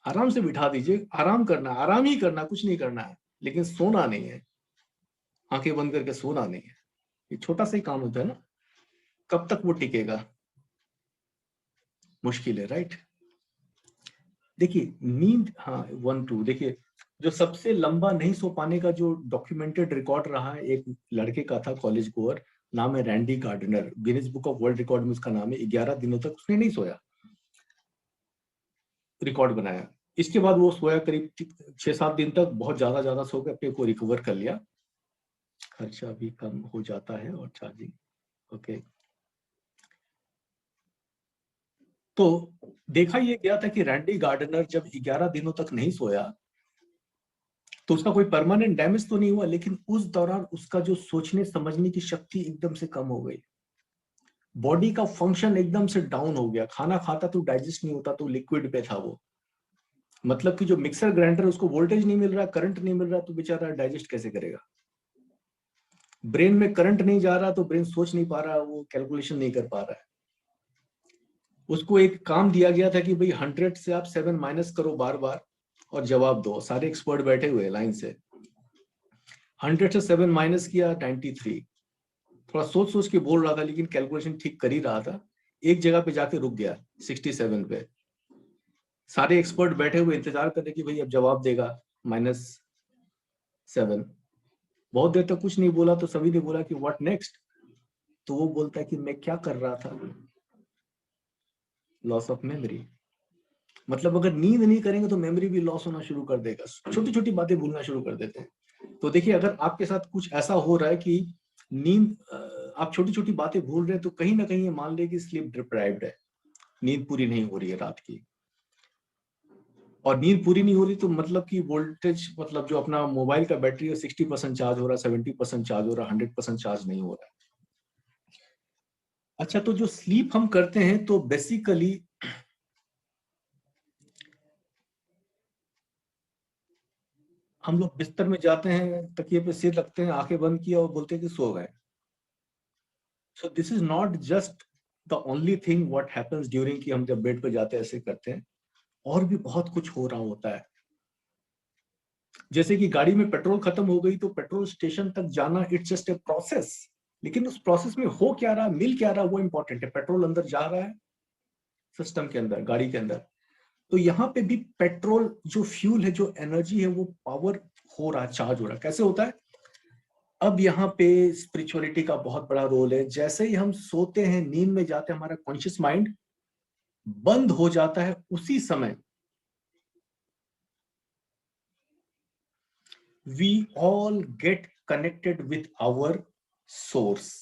आराम से बिठा दीजिए, आराम करना, आराम ही करना, कुछ नहीं करना है, लेकिन सोना नहीं है। आंखें बंद करके सोना नहीं है। ये छोटा सा ही काम होता है ना, कब तक वो टिकेगा? मुश्किल है, राइट। देखिए नींद, हाँ 1 2, देखिए जो सबसे लंबा नहीं सो पाने का जो डॉक्यूमेंटेड रिकॉर्ड रहा है, एक लड़के का था, कॉलेज गोअर, नाम है Randy Gardner, Guinness Book of World Record में उसका नाम है। 11 दिनों तक उसने नहीं सोया, रिकॉर्ड बनाया। इसके बाद वो सोया करीब 6 7 दिन तक, बहुत ज्यादा सो के अपने को रिकवर कर लिया। खर्चा भी कम हो जाता है और चार्जिंग, ओके। तो देखा ये गया था कि रैंडी गार्डनर जब 11 दिनों तक नहीं सोया, तो उसका कोई परमानेंट डैमेज तो नहीं हुआ, लेकिन उस दौरान उसका जो सोचने समझने की शक्ति एकदम से कम हो गई। बॉडी का फंक्शन एकदम से डाउन हो गया, खाना खाता तो डाइजेस्ट नहीं होता, तो लिक्विड पे था वो। मतलब कि जो मिक्सर ग्राइंडर, उसको वोल्टेज नहीं मिल रहा, करंट नहीं मिल रहा, तो बेचारा डाइजेस्ट कैसे करेगा? ब्रेन में करंट नहीं जा रहा, तो ब्रेन सोच नहीं पा रहा, वो कैलकुलेशन नहीं कर पा रहा है। उसको एक काम दिया गया था कि भाई 100 से आप 7 माइनस करो बार बार और जवाब दो। सारे एक्सपर्ट बैठे हुए लाइन से, 100 से 7 माइनस किया 93। थोड़ा सोच सोच के बोल रहा था, लेकिन कैलकुलेशन ठीक कर ही रहा था। एक जगह पे जाके रुक गया 67 पे। सारे एक्सपर्ट बैठे हुए इंतजार कर रहे कि भाई अब जवाब देगा -7। बहुत देर तक कुछ नहीं बोला, तो सभी ने बोला कि व्हाट नेक्स्ट। तो वो बोलता है कि मैं क्या कर रहा था, लॉस ऑफ मेमोरी। मतलब अगर नींद नहीं करेंगे तो मेमोरी भी लॉस होना शुरू कर देगा, छोटी छोटी बातें भूलना शुरू कर देते हैं। तो देखिए, अगर आपके साथ कुछ ऐसा हो रहा है कि नींद, आप छोटी छोटी बातें भूल रहे हैं, तो कहीं ना कहीं ये मान ले कि स्लीप डिप्राइव्ड है, नींद पूरी नहीं हो रही है रात की। और नींद पूरी नहीं हो रही तो मतलब कि वोल्टेज, मतलब जो अपना मोबाइल का बैटरी है 60% चार्ज हो रहा है, 70% चार्ज हो रहा है, 100% चार्ज नहीं हो रहा है। अच्छा, तो जो स्लीप हम करते हैं, तो बेसिकली हम लोग बिस्तर में जाते हैं, तकिए पे सिर रखते हैं, आंखें बंद किया और बोलते हैं कि सो गए। So this is not just the only thing what happens during, कि हम जब बेड पे जाते हैं ऐसे करते हैं, और भी बहुत कुछ हो रहा होता है। जैसे कि गाड़ी में पेट्रोल खत्म हो गई, तो पेट्रोल स्टेशन तक जाना इट्स जस्ट ए प्रोसेस, लेकिन उस प्रोसेस में हो क्या रहा, मिल क्या रहा, वो इंपॉर्टेंट है। पेट्रोल अंदर जा रहा है सिस्टम के अंदर, गाड़ी के अंदर। तो यहाँ पे भी पेट्रोल जो फ्यूल है, जो एनर्जी है, वो पावर हो रहा है, चार्ज हो रहा है। कैसे होता है? अब यहाँ पे स्पिरिचुअलिटी का बहुत बड़ा रोल है। जैसे ही हम सोते हैं, नींद में जाते हैं, हमारा कॉन्शियस माइंड बंद हो जाता है, उसी समय we all get connected with our source.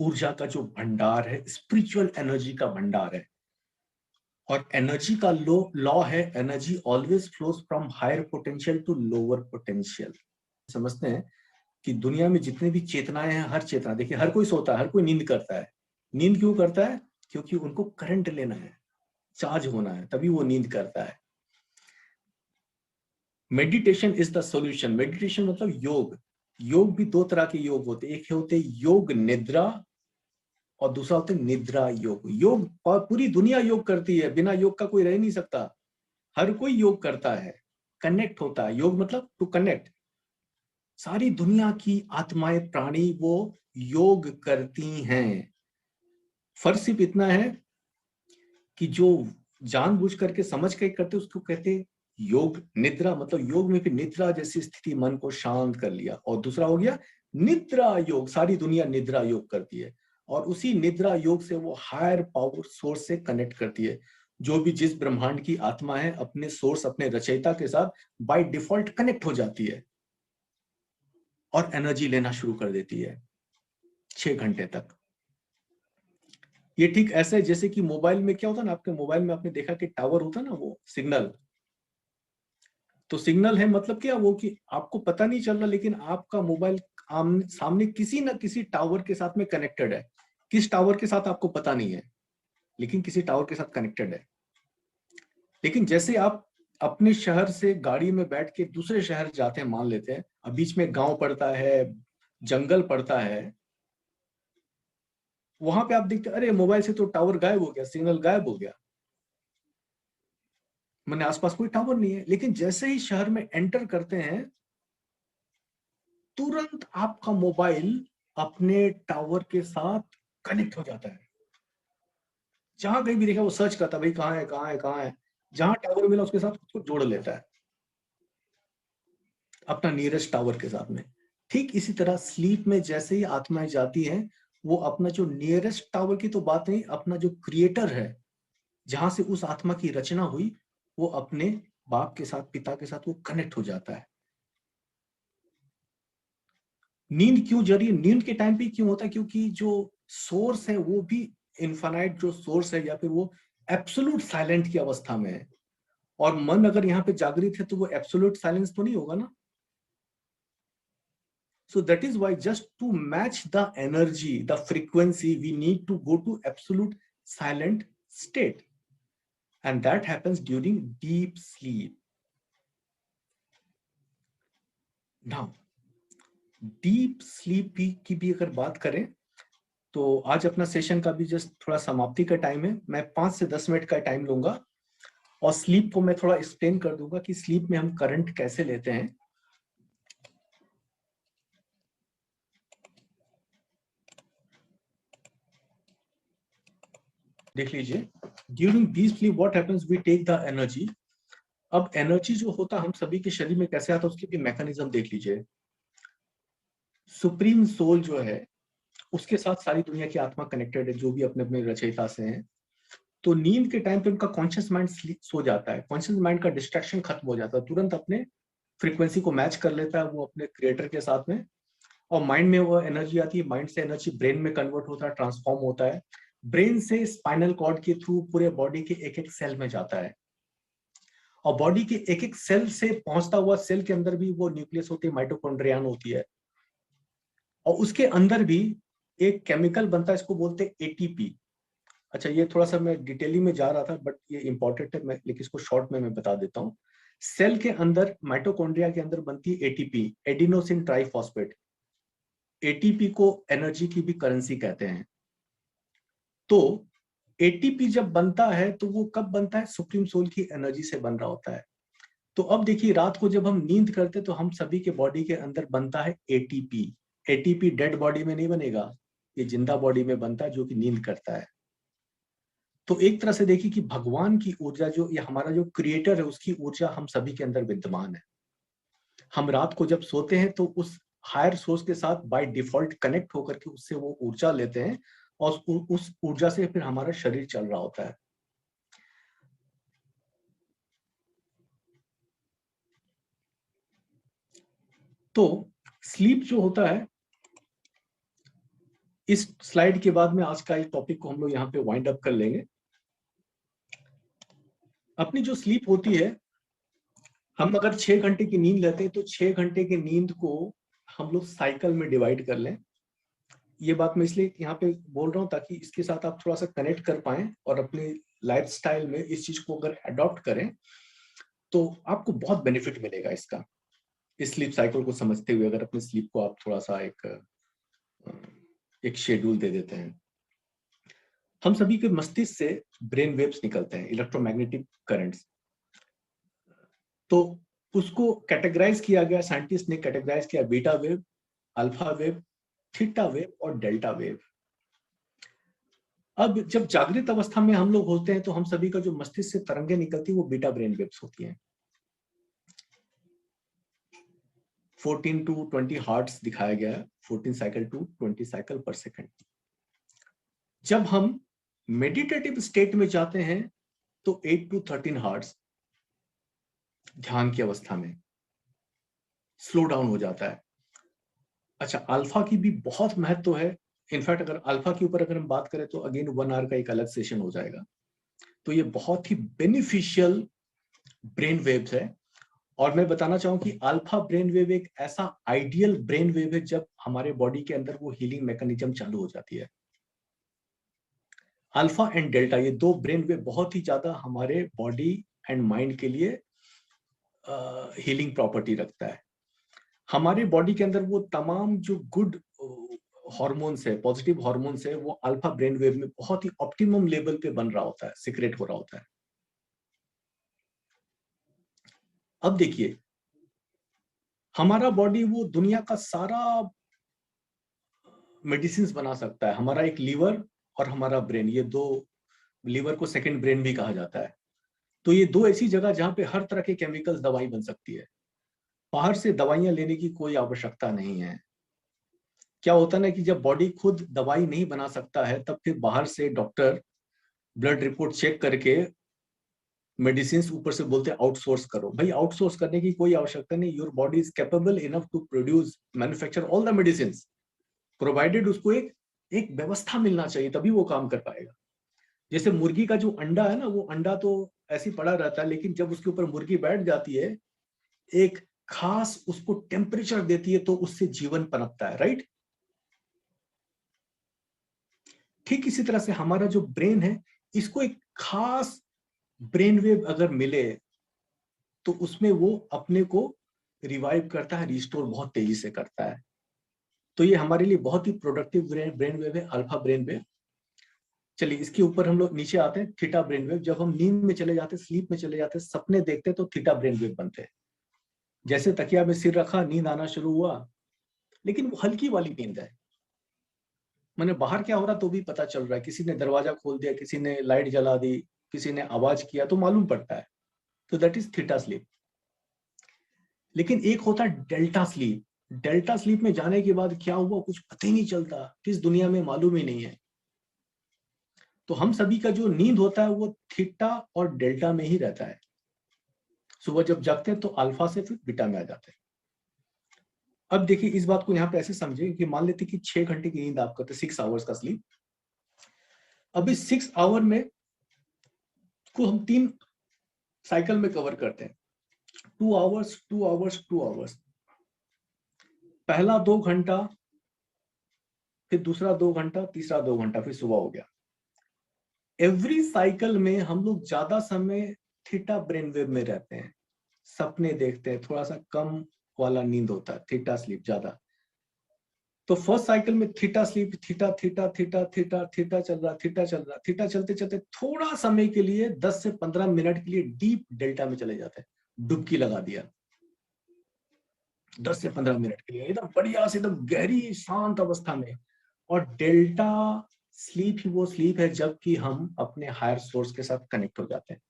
ऊर्जा का जो भंडार है, स्पिरिचुअल एनर्जी का भंडार है। और एनर्जी का लॉ है, energy always flows from higher potential to lower potential. समझते हैं कि दुनिया में जितने भी चेतनाएं हैं, हर चेतना, देखिए हर कोई सोता है, हर कोई नींद करता है। नींद क्यों करता है? क्योंकि उनको करंट लेना है, चार्ज होना है, तभी वो नींद करता है। Meditation is the solution. Meditation मतलब योग। योग भी दो तरह के योग होते हैं, एक होते योग निद्रा, और दूसरा होता है निद्रा योग। योग, और पूरी दुनिया योग करती है, बिना योग का कोई रह नहीं सकता। हर कोई योग करता है, कनेक्ट होता है। योग मतलब टू कनेक्ट। सारी दुनिया की आत्माएं, प्राणी वो योग करती हैं। फर्क सिर्फ इतना है कि जो जानबूझ करके समझ के करते उसको कहते योग निद्रा, मतलब योग में भी निद्रा जैसी स्थिति, मन को शांत कर लिया। और दूसरा हो गया निद्रा योग, सारी दुनिया निद्रा योग करती है और उसी निद्रा योग से वो हायर पावर सोर्स से कनेक्ट करती है। जो भी जिस ब्रह्मांड की आत्मा है अपने सोर्स, अपने रचयिता के साथ बाय डिफॉल्ट कनेक्ट हो जाती है और एनर्जी लेना शुरू कर देती है 6 घंटे तक। ये ठीक ऐसा है जैसे कि मोबाइल में क्या होता है ना, आपके मोबाइल में आपने देखा कि टावर होता है ना, वो सिग्नल, तो सिग्नल है मतलब क्या, वो कि आपको पता नहीं चल रहा लेकिन आपका मोबाइल सामने किसी ना किसी टावर के साथ में कनेक्टेड है। किस टावर के साथ आपको पता नहीं है, लेकिन किसी टावर के साथ कनेक्टेड है। लेकिन जैसे आप अपने शहर से गाड़ी में बैठ के दूसरे शहर जाते हैं, मान लेते हैं, अब बीच में गांव पड़ता है, जंगल पड़ता है, वहां पे आप देखते अरे मोबाइल से तो टावर गायब हो गया, सिग्नल गायब हो गया, मैंने आसपास कोई टावर नहीं है। लेकिन जैसे ही शहर में एंटर करते हैं तुरंत आपका मोबाइल अपने टावर के साथ कनेक्ट हो जाता है। जहां कहीं भी देखा वो सर्च करता है, भाई कहाँ है कहाँ है कहाँ है, जहां टावर मिला उसके साथ उसको जोड़ लेता है अपना नियरेस्ट टावर के साथ में। ठीक इसी तरह स्लीप में जैसे ही आत्माएं जाती हैं, वो अपना जो नियरेस्ट टावर की तो बात नहीं, अपना जो क्रिएटर है जहां से उस आत्मा की रचना हुई, वो अपने बाप के साथ, पिता के साथ वो कनेक्ट हो जाता है। नींद क्यों जरूरी, नींद के टाइम पे क्यों होता है, क्योंकि जो सोर्स है वो भी इनफाइनाइट जो सोर्स है, या फिर वो एब्सोल्यूट साइलेंट की अवस्था में है। और मन अगर यहाँ पे जागृत है तो वो एब्सोल्यूट साइलेंस तो नहीं होगा ना। So that is why just to match the energy, the frequency, we need to go to absolute silent state. And that happens during deep sleep. Now, deep sleep की भी अगर बात करें तो आज अपना सेशन का भी जस्ट थोड़ा समाप्ति का टाइम है। मैं 5 से 10 मिनट का टाइम लूंगा और स्लीप को मैं थोड़ा एक्सप्लेन कर दूंगा कि स्लीप में हम करंट कैसे लेते हैं। देख लीजिए, during deep sleep what happens, we take the energy. अब एनर्जी जो होता है हम सभी के शरीर में कैसे आता है उसकी भी मैकेनिज्म देख लीजिए। सुप्रीम सोल जो है उसके साथ सारी दुनिया की आत्मा कनेक्टेड है, जो भी अपने अपने रचयिता से हैं। तो नींद के टाइम पे उनका कॉन्शियस माइंड सो जाता है, कॉन्शियस माइंड का डिस्ट्रैक्शन खत्म हो जाता है, तुरंत अपने फ्रीक्वेंसी को मैच कर लेता है वो अपने क्रिएटर के साथ में। और माइंड में वो एनर्जी आती है, माइंड से एनर्जी ब्रेन में कन्वर्ट होता है, ट्रांसफॉर्म होता है, ब्रेन से स्पाइनल कॉर्ड के थ्रू पूरे बॉडी के एक एक सेल में जाता है। और बॉडी के एक एक सेल से पहुंचता हुआ, सेल के अंदर भी वो न्यूक्लियस होती है, माइटोकॉन्ड्रियान होती है, और उसके अंदर भी एक केमिकल बनता है, इसको बोलते हैं एटीपी। अच्छा, ये थोड़ा सा मैं डिटेलिंग में जा रहा था बट ये इंपॉर्टेंट है, मैं लेकिन इसको शॉर्ट में मैं बता देता हूँ। सेल के अंदर, माइटोकॉन्ड्रिया के अंदर बनती है एटीपी, एडिनोसिन ट्राइफॉस्फेट। एटीपी को एनर्जी की भी करेंसी कहते हैं। तो एटीपी जब बनता है तो वो कब बनता है, सुप्रीम सोल की एनर्जी से बन रहा होता है। तो अब देखिए, रात को जब हम नींद करते तो हम सभी के बॉडी के अंदर बनता है एटीपी। एटीपी डेड बॉडी में नहीं बनेगा, ये जिंदा बॉडी में बनता है जो कि नींद करता है। तो एक तरह से देखिए कि भगवान की ऊर्जा जो, ये हमारा जो क्रिएटर है उसकी ऊर्जा हम सभी के अंदर विद्यमान है। हम रात को जब सोते हैं तो उस हायर सोर्स के साथ बाय डिफॉल्ट कनेक्ट होकर के उससे वो ऊर्जा लेते हैं और उस ऊर्जा से फिर हमारा शरीर चल रहा होता है। तो स्लीप जो होता है, इस स्लाइड के बाद में आज का इस टॉपिक को हम लोग यहाँ पे वाइंड अप कर लेंगे। अपनी जो स्लीप होती है, हम अगर 6 घंटे की नींद लेते हैं तो 6 घंटे की नींद को हम लोग साइकिल में डिवाइड कर लें। ये बात मैं इसलिए यहाँ पे बोल रहा हूँ ताकि इसके साथ आप थोड़ा सा कनेक्ट कर पाएं और अपने लाइफस्टाइल में इस चीज को अगर अडॉप्ट करें तो आपको बहुत बेनिफिट मिलेगा इसका। इस स्लीप साइकिल को समझते हुए अगर अपने स्लीप को आप थोड़ा सा एक शेड्यूल दे देते हैं। हम सभी के मस्तिष्क से ब्रेन वेव्स निकलते हैं, इलेक्ट्रोमैग्नेटिक करंट्स। तो उसको कैटेगराइज किया गया, साइंटिस्ट ने कैटेगराइज किया beta wave, alpha wave, theta wave और डेल्टा वेव। अब जब जागृत अवस्था में हम लोग होते हैं तो हम सभी का जो मस्तिष्क से तरंगे निकलती है वो बीटा ब्रेन वेव्स होती हैं। 14 to 20 हार्ट्स दिखाया गया है, 14 साइकिल टू 20 साइकिल पर सेकंड। जब हम मेडिटेटिव स्टेट में जाते हैं तो 8 to 13 हार्ट्स ध्यान की अवस्था में स्लो डाउन हो जाता है। अच्छा, अल्फा की भी बहुत महत्व है। इनफैक्ट अगर अल्फा के ऊपर अगर हम बात करें तो अगेन 1 आवर का एक अलग सेशन हो जाएगा। तो ये बहुत ही बेनिफिशियल ब्रेन वेव्स है। और मैं बताना चाहूँ कि अल्फा ब्रेन वेव एक ऐसा आइडियल ब्रेन वेव है जब हमारे बॉडी के अंदर वो हीलिंग मैकेनिज्म चालू हो जाती है। अल्फा एंड डेल्टा ये दो ब्रेन वेव बहुत ही ज्यादा हमारे बॉडी एंड माइंड के लिए हीलिंग प्रॉपर्टी रखता है। हमारे बॉडी के अंदर वो तमाम जो गुड हार्मोन्स है, पॉजिटिव हार्मोन्स है, वो अल्फा ब्रेन वेव में बहुत ही ऑप्टिमम लेवल पे बन रहा होता है, सीक्रेट हो रहा होता है। अब देखिए, हमारा बॉडी वो दुनिया का सारा मेडिसिन बना सकता है। हमारा एक लीवर और हमारा ब्रेन, ये दो, लीवर को सेकंड ब्रेन भी कहा जाता है। तो ये दो ऐसी जगह जहां पे हर तरह के केमिकल्स दवाई बन सकती है। बाहर से दवाइयां लेने की कोई आवश्यकता नहीं है। क्या होता है ना कि जब बॉडी खुद दवाई नहीं बना सकता है तब फिर बाहर से डॉक्टर ब्लड रिपोर्ट चेक करके मेडिसिन ऊपर से बोलते हैं आउटसोर्स करो। भाई आउटसोर्स करने की कोई आवश्यकता नहीं। Your body is capable enough to produce manufacture all the medicine, provided उसको एक एक व्यवस्था मिलना चाहिए, तभी वो काम कर पाएगा। जैसे मुर्गी का जो अंडा है ना, वो अंडा तो ऐसे ही पड़ा रहता है, लेकिन जब उसके ऊपर मुर्गी बैठ जाती है, एक खास उसको टेम्परेचर देती है तो उससे जीवन पनपता है, राइट। ठीक इसी तरह से हमारा जो ब्रेन है, इसको एक खास ब्रेन वेव अगर मिले तो उसमें वो अपने को रिवाइव करता है, रिस्टोर बहुत तेजी से करता है। तो ये हमारे लिए बहुत ही प्रोडक्टिव ब्रेन वेव है, अल्फा ब्रेन वेव। चलिए इसके ऊपर हम लोग नीचे आते हैं, थीटा ब्रेन वेव। जब हम नींद में चले जाते हैं, स्लीप में चले जाते हैं, सपने देखते हैं, तो थीटा ब्रेन वेव बनते हैं। जैसे तकिया में सिर रखा, नींद आना शुरू हुआ, लेकिन वो हल्की वाली नींद है। मैंने बाहर क्या हो रहा तो भी पता चल रहा है, किसी ने दरवाजा खोल दिया, किसी ने लाइट जला दी, किसी ने आवाज किया तो मालूम पड़ता है। तो दैट इज थीटा स्लीप। लेकिन एक होता है डेल्टा स्लीप। डेल्टा स्लीप में जाने के बाद क्या हुआ कुछ पता ही नहीं चलता, किस दुनिया में मालूम ही नहीं है। तो हम सभी का जो नींद होता है वो थीटा और डेल्टा में ही रहता है। सुबह जब जागते हैं तो अल्फा से फिर बीटा में आ जाते हैं। अब देखिए इस बात को यहाँ पे ऐसे समझे कि मान लेते कि 6 घंटे की नींद आप करते, 6 आवर्स का स्लीप। अभी 6 आवर में को हम 3 साइकिल में कवर करते हैं, 2 आवर्स 2 आवर्स 2 आवर्स। पहला 2 घंटा, फिर दूसरा 2 घंटा, तीसरा 2 घंटा, फिर सुबह हो गया। एवरी साइकिल में हम लोग ज्यादा समय थीटा ब्रेन वेव में रहते हैं, सपने देखते हैं, थोड़ा सा कम वाला नींद होता है, थीटा स्लीप ज्यादा। तो फर्स्ट साइकिल में theta sleep, theta theta theta theta theta चल रहा, थीटा चल रहा, थीटा चलते चलते थोड़ा समय के लिए 10 से 15 मिनट के लिए डीप डेल्टा में चले जाते हैं, डुबकी लगा दिया 10 से 15 मिनट के लिए एकदम बढ़िया से, एकदम गहरी शांत अवस्था में। और डेल्टा स्लीप ही वो स्लीप है जबकि हम अपने हायर सोर्स के साथ कनेक्ट हो जाते हैं।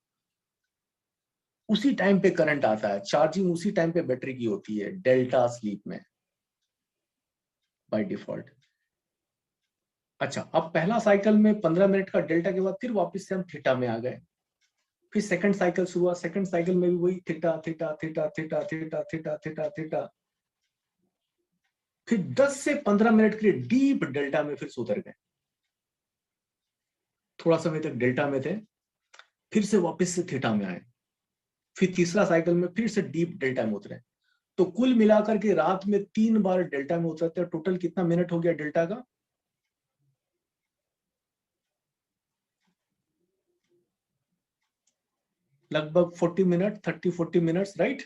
उसी टाइम पे करंट आता है, चार्जिंग उसी टाइम पे बैटरी की होती है डेल्टा स्लीप में बाय डिफॉल्ट। अच्छा, अब पहला साइकिल में 15 मिनट का डेल्टा के बाद फिर वापस से हम थीटा में आ गए। फिर सेकंड साइकिल शुरू हुआ, सेकंड साइकिल में भी वही theta theta theta theta theta theta theta theta. फिर 10 से 15 मिनट के लिए डीप डेल्टा में फिर से उतर गए, थोड़ा समय तक डेल्टा में थे, फिर से वापस से थीटा में आए। फिर तीसरा साइकिल में फिर से डीप डेल्टा में उतरे। तो कुल मिलाकर के रात में 3 बार डेल्टा में उतरते हैं। टोटल कितना मिनट हो गया डेल्टा का? लगभग 40 मिनट, 30-40 मिनट्स, राइट।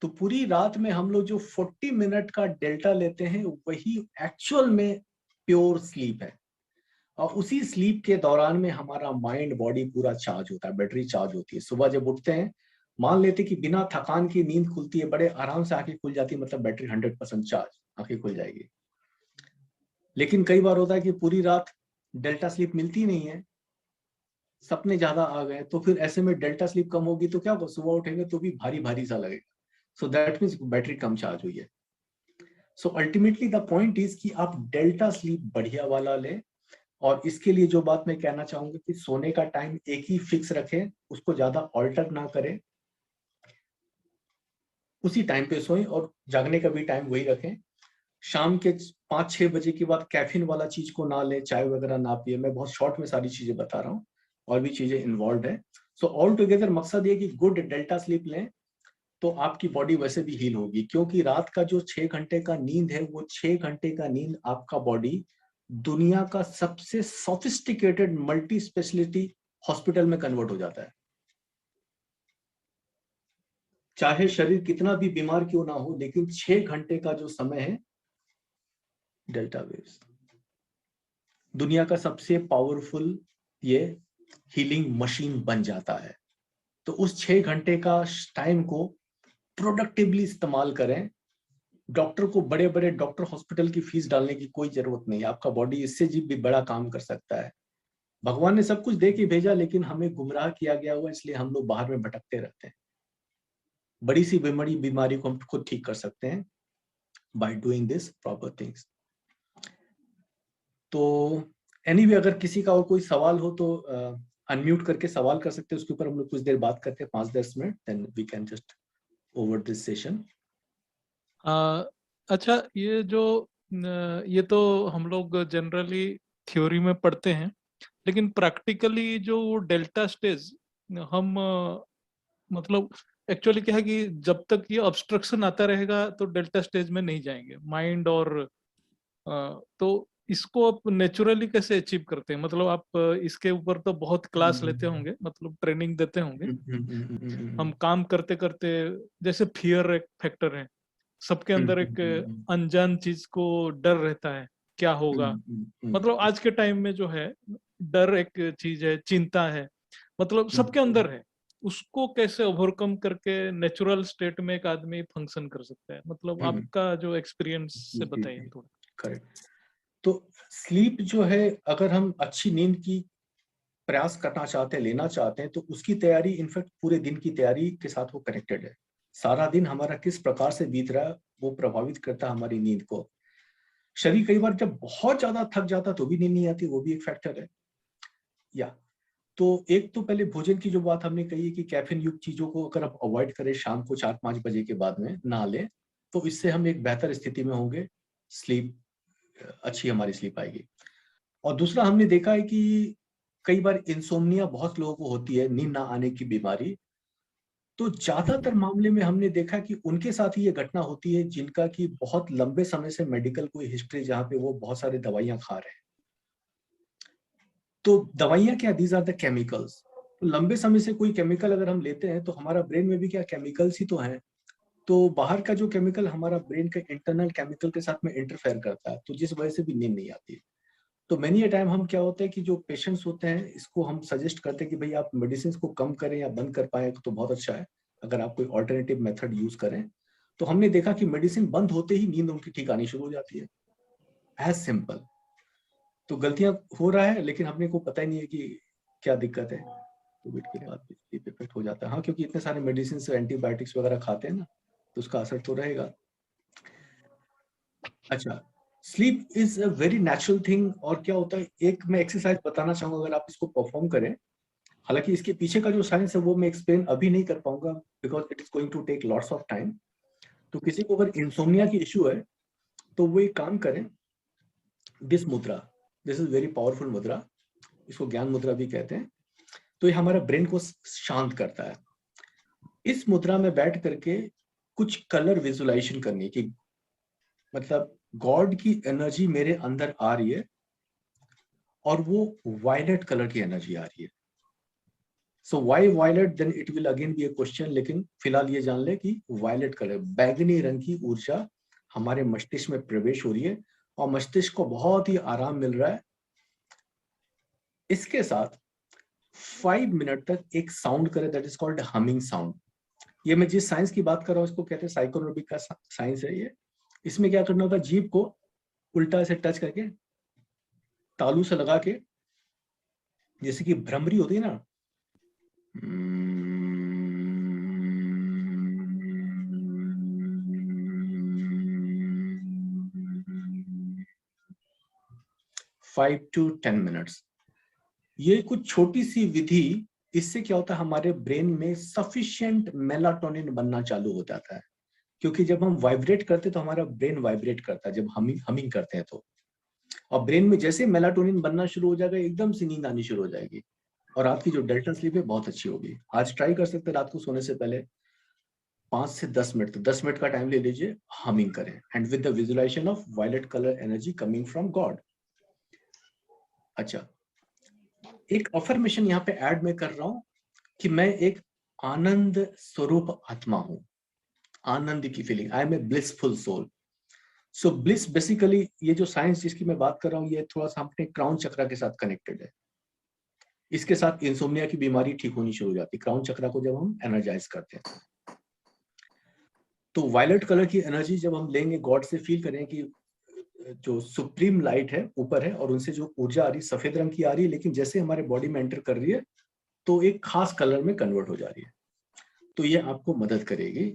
तो पूरी रात में हम लोग जो 40 मिनट का डेल्टा लेते हैं वही एक्चुअल में प्योर स्लीप है। और उसी स्लीप के दौरान में हमारा माइंड बॉडी पूरा चार्ज होता है, बैटरी चार्ज होती है। सुबह जब उठते हैं मान लेते कि बिना थकान की नींद खुलती है, बड़े आराम से आंखें खुल जाती है, मतलब बैटरी 100% चार्ज, आंखें खुल जाएगी। लेकिन कई बार होता है कि पूरी रात डेल्टा स्लीप मिलती नहीं है, सपने ज्यादा आ गए, तो फिर ऐसे में डेल्टा स्लीप कम होगी तो क्या होगा, सुबह उठेंगे तो भी भारी भारी सा लगेगा। So that means battery come charge हुई है। So ultimately the point is कि आप डेल्टा स्लीप बढ़िया वाला लें, और इसके लिए जो बात मैं कहना चाहूंगा कि सोने का टाइम एक ही फिक्स रखें, उसको ज्यादा ऑल्टर ना करें, उसी टाइम पे सोएं, और जागने का भी टाइम वही रखें। शाम के 5-6 बजे के बाद कैफीन वाला चीज को ना लें, चाय वगैरह ना पिए। मैं बहुत शॉर्ट में सारी चीजें बता रहा हूँ, और भी चीजें इन्वॉल्व है। सो ऑल टुगेदर मकसद ये कि गुड डेल्टा स्लीप लें, तो आपकी बॉडी वैसे भी हील होगी, क्योंकि रात का जो 6 घंटे का नींद है, वो 6 घंटे का नींद आपका बॉडी दुनिया का सबसे सोफिस्टिकेटेड मल्टी स्पेशलिटी हॉस्पिटल में कन्वर्ट हो जाता है। चाहे शरीर कितना भी बीमार क्यों ना हो, लेकिन 6 घंटे का जो समय है, डेल्टा वेव्स दुनिया का सबसे पावरफुल ये हीलिंग मशीन बन जाता है। तो उस 6 घंटे का टाइम को प्रोडक्टिवली इस्तेमाल करें। डॉक्टर को, बड़े बड़े डॉक्टर हॉस्पिटल की फीस डालने की कोई जरूरत नहीं, आपका बॉडी इससे भी बड़ा काम कर सकता है। भगवान ने सब कुछ दे के भेजा, लेकिन हमें गुमराह किया गया हुआ, इसलिए हम लोग बाहर में भटकते रहते हैं। बड़ी सी बीमारी को हम खुद ठीक कर सकते हैं by doing this proper things. तो एनीवे, अगर किसी का और कोई सवाल हो तो अनम्यूट करके सवाल कर सकते हैं, उसके ऊपर हम लोग कुछ देर बात करते हैं, 5-10 minute, then we can just over this session. अच्छा, ये तो हम लोग जनरली थ्योरी में पढ़ते हैं, लेकिन प्रैक्टिकली जो डेल्टा स्टेज हम मतलब एक्चुअली क्या है कि जब तक ये ऑब्स्ट्रक्शन आता रहेगा तो डेल्टा स्टेज में नहीं जाएंगे माइंड, और तो इसको आप नेचुरली कैसे अचीव करते हैं? मतलब आप इसके ऊपर तो बहुत क्लास लेते होंगे, मतलब ट्रेनिंग देते होंगे। हम काम करते करते, जैसे फियर एक फैक्टर है, सबके अंदर एक अनजान चीज को डर रहता है, क्या होगा। मतलब आज के टाइम में जो है, डर एक चीज है, चिंता है, मतलब सबके अंदर है। उसको कैसे ओवरकम करके नेचुरल स्टेट में एक आदमी फंक्शन कर सकता है? मतलब आपका जो एक्सपीरियंस से बताइए थोड़ा। करेक्ट। तो स्लीप जो है, अगर हम अच्छी नींद की प्रयास करना चाहते हैं, लेना चाहते हैं, तो उसकी तैयारी इनफैक्ट पूरे दिन की तैयारी के साथ वो कनेक्टेड है। सारा दिन हमारा किस प्रकार से बीत रहा है, वो प्रभावित करता है हमारी नींद को। शरीर कई बार जब बहुत ज्यादा थक जाता तो भी नींद नहीं आती, वो भी एक फैक्टर है। या तो एक तो पहले भोजन की जो बात हमने कही है कि कैफीन युक्त चीजों को अगर आप अवॉइड करें, शाम को 4-5 बजे के बाद में ना लें, तो इससे हम एक बेहतर स्थिति में होंगे, स्लीप अच्छी हमारी स्लीप आएगी। और दूसरा, हमने देखा है कि कई बार इंसोम्निया बहुत लोगों को होती है, नींद ना आने की बीमारी। तो ज्यादातर मामले में हमने देखा कि उनके साथ ही ये घटना होती है जिनका की बहुत लंबे समय से मेडिकल कोई हिस्ट्री, जहाँ पे वो बहुत सारे दवाइयां खा रहे हैं। तो दवाइयां क्या, दीज आर द केमिकल्स। तो लंबे समय से कोई केमिकल अगर हम लेते हैं, तो हमारा ब्रेन में भी क्या केमिकल्स ही तो हैं। तो बाहर का जो केमिकल हमारा ब्रेन के इंटरनल केमिकल के साथ में इंटरफेयर करता है, तो जिस वजह से भी नींद नहीं आती है। तो मेनी ए टाइम हम क्या होता है कि जो पेशेंट्स होते हैं, इसको हम सजेस्ट करते हैं कि भाई आप मेडिसिन को कम करें या बंद कर पाए तो बहुत अच्छा है, अगर आप कोई ऑल्टरनेटिव मेथड यूज करें। तो हमने देखा कि मेडिसिन बंद होते ही नींद उनकी ठीक आनी शुरू हो जाती है, एज सिंपल। तो गलतियां हो रहा है, लेकिन हमने को पता ही नहीं है कि क्या दिक्कत है। कोविड के बाद भी स्लीप इफेक्ट हो जाता है, हाँ, क्योंकि इतने सारे मेडिसिन एंटीबायोटिक्स वगैरह खाते हैं ना, तो उसका असर तो रहेगा। अच्छा, sleep is a very natural thing. और क्या होता है, एक मैं एक्सरसाइज बताना चाहूंगा, अगर आप इसको परफॉर्म करें, हालांकि इसके पीछे का जो साइंस है वो मैं एक्सप्लेन अभी नहीं कर पाऊंगा, because it is going to take lots of time. तो किसी को अगर इंसोम्निया की इश्यू है, तो वो एक काम करें, दिस मुद्रा, दिस इज वेरी पावरफुल मुद्रा, इसको ज्ञान मुद्रा भी कहते हैं। तो ये हमारा ब्रेन को शांत करता है। इस मुद्रा में बैठ करके कुछ कलर विजुअलाइजेशन करनी है, कि मतलब गॉड की एनर्जी मेरे अंदर आ रही है, और वो वायलेट कलर की एनर्जी आ रही है। So why violet, then it will again be a question, लेकिन फिलहाल ये जान ले कि वायलेट कलर, बैगनी रंग की ऊर्जा हमारे मस्तिष्क में प्रवेश हो रही है, और मस्तिष्क को बहुत ही आराम मिल रहा है। इसके साथ 5 मिनट तक एक साउंड करें, that is called humming sound. ये मैं जिस साइंस की बात कर रहा हूँ इसको कहते हैं साइकोनोमिक का साइंस है ये। इसमें क्या करना होता है, जीभ को उल्टा से टच करके तालू से लगा के, जैसे कि भ्रमरी होती है ना, 5 to 10 मिनट्स। ये कुछ छोटी सी विधि, इससे क्या होता है हमारे ब्रेन में सफिशिएंट मेलाटोनिन बनना चालू हो जाता है। क्योंकि जब हम वाइब्रेट करते हैं तो हमारा ब्रेन वाइब्रेट करता है, जब हमिंग करते हैं तो, और ब्रेन में जैसे मेलाटोनिन बनना शुरू हो जाएगा एकदम से नींद आनी शुरू हो जाएगी, और आपकी जो डेल्टा स्लीप है बहुत अच्छी होगी। आज ट्राई कर सकते हैं रात को सोने से पहले 5 से 10 मिनट, तो 10 मिनट का टाइम ले लीजिए, हमिंग करें, and with the visualisation of violet colour energy coming from God. अच्छा, एक अफर्मेशन यहाँ पे ऐड में कर रहा हूं कि मैं एक आनंद स्वरूप आत्मा हूं, आनंद की feeling, I am a blissful soul. So bliss basically, ये जो साइंस जिसकी मैं बात कर रहा हूँ ये थोड़ा सा अपने क्राउन चक्रा के साथ कनेक्टेड है। इसके साथ इंसोम्निया की बीमारी ठीक होनी शुरू हो जाती है क्राउन चक्रा को जब हम एनर्जाइज करते हैं। तो वायलेट कलर की एनर्जी जब हम लेंगे, गॉड से फील करें कि जो सुप्रीम लाइट है ऊपर है, और उनसे जो ऊर्जा आ रही है सफेद रंग की आ रही है, लेकिन जैसे हमारे बॉडी में एंटर कर रही है तो एक खास कलर में कन्वर्ट हो जा रही है। तो ये आपको मदद करेगी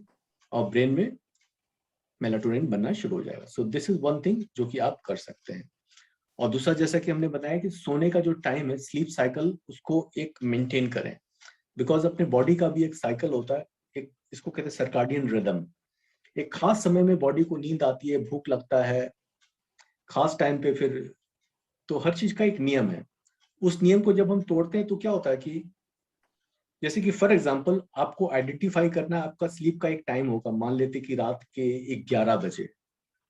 और ब्रेन में मेलाटोनिन बनना शुरू हो जाएगा। So this is one thing जो कि आप कर सकते हैं। और दूसरा, जैसा कि हमने बताया कि सोने का जो टाइम है, स्लीप साइकिल, उसको एक मेंटेन करें, बिकॉज अपने बॉडी का भी एक साइकिल होता है, एक इसको कहते हैं सर्काडियन रिदम। एक खास समय में बॉडी को नींद आती है, भूख लगता है खास टाइम पे, फिर तो हर चीज का एक नियम है। उस नियम को जब हम तोड़ते हैं तो क्या होता है कि जैसे कि फॉर एग्जांपल आपको आइडेंटिफाई करना है, आपका स्लीप का एक टाइम होगा, मान लेते कि रात के 11 बजे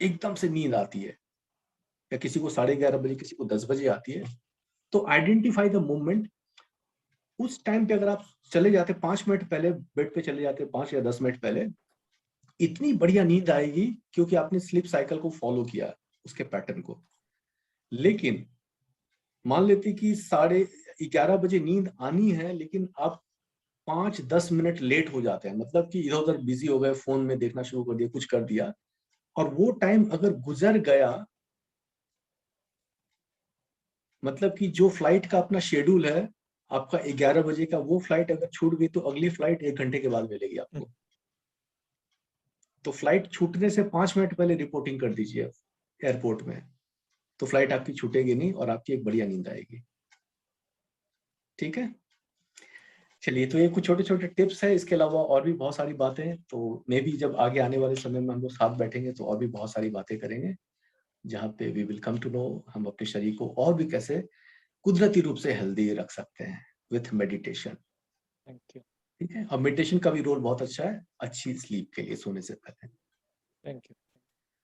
एकदम से नींद आती है, या किसी को 11:30 बजे, किसी को 10 बजे आती है। तो आइडेंटिफाई द मोमेंट। उस टाइम पे अगर आप चले जाते 5 मिनट पहले बेड पे चले जाते, 5 या 10 मिनट पहले, इतनी बढ़िया नींद आएगी क्योंकि आपने स्लीप साइकिल को फॉलो किया, उसके पैटर्न को। लेकिन मान लेते कि 11:30 बजे नींद आनी है, लेकिन आप 5-10 मिनट लेट हो जाते हैं, मतलब कि इधर उधर बिजी हो गए, फोन में देखना शुरू कर दिया, कुछ कर दिया, और वो टाइम अगर गुजर गया, मतलब कि जो फ्लाइट का अपना शेड्यूल है आपका 11 बजे का, वो फ्लाइट अगर छूट गई तो अगली फ्लाइट 1 घंटे के बाद मिलेगी आपको। तो फ्लाइट छूटने से 5 मिनट पहले रिपोर्टिंग कर दीजिए एयरपोर्ट में, तो फ्लाइट आपकी छूटेगी नहीं और आपकी एक बढ़िया नींद आएगी। ठीक है, चलिए, तो ये कुछ छोटे छोटे टिप्स है, इसके अलावा और भी बहुत सारी बातें, तो मे भी जब आगे आने वाले समय में हम लोग साथ बैठेंगे तो और भी बहुत सारी बातें करेंगे, जहाँ पे we will come to know हम अपने शरीर को और भी कैसे कुदरती रूप से हेल्दी रख सकते हैं विथ मेडिटेशन। Thank you. ठीक है, और मेडिटेशन का भी रोल बहुत अच्छा है अच्छी स्लीप के लिए, सोने से पहले। Thank you.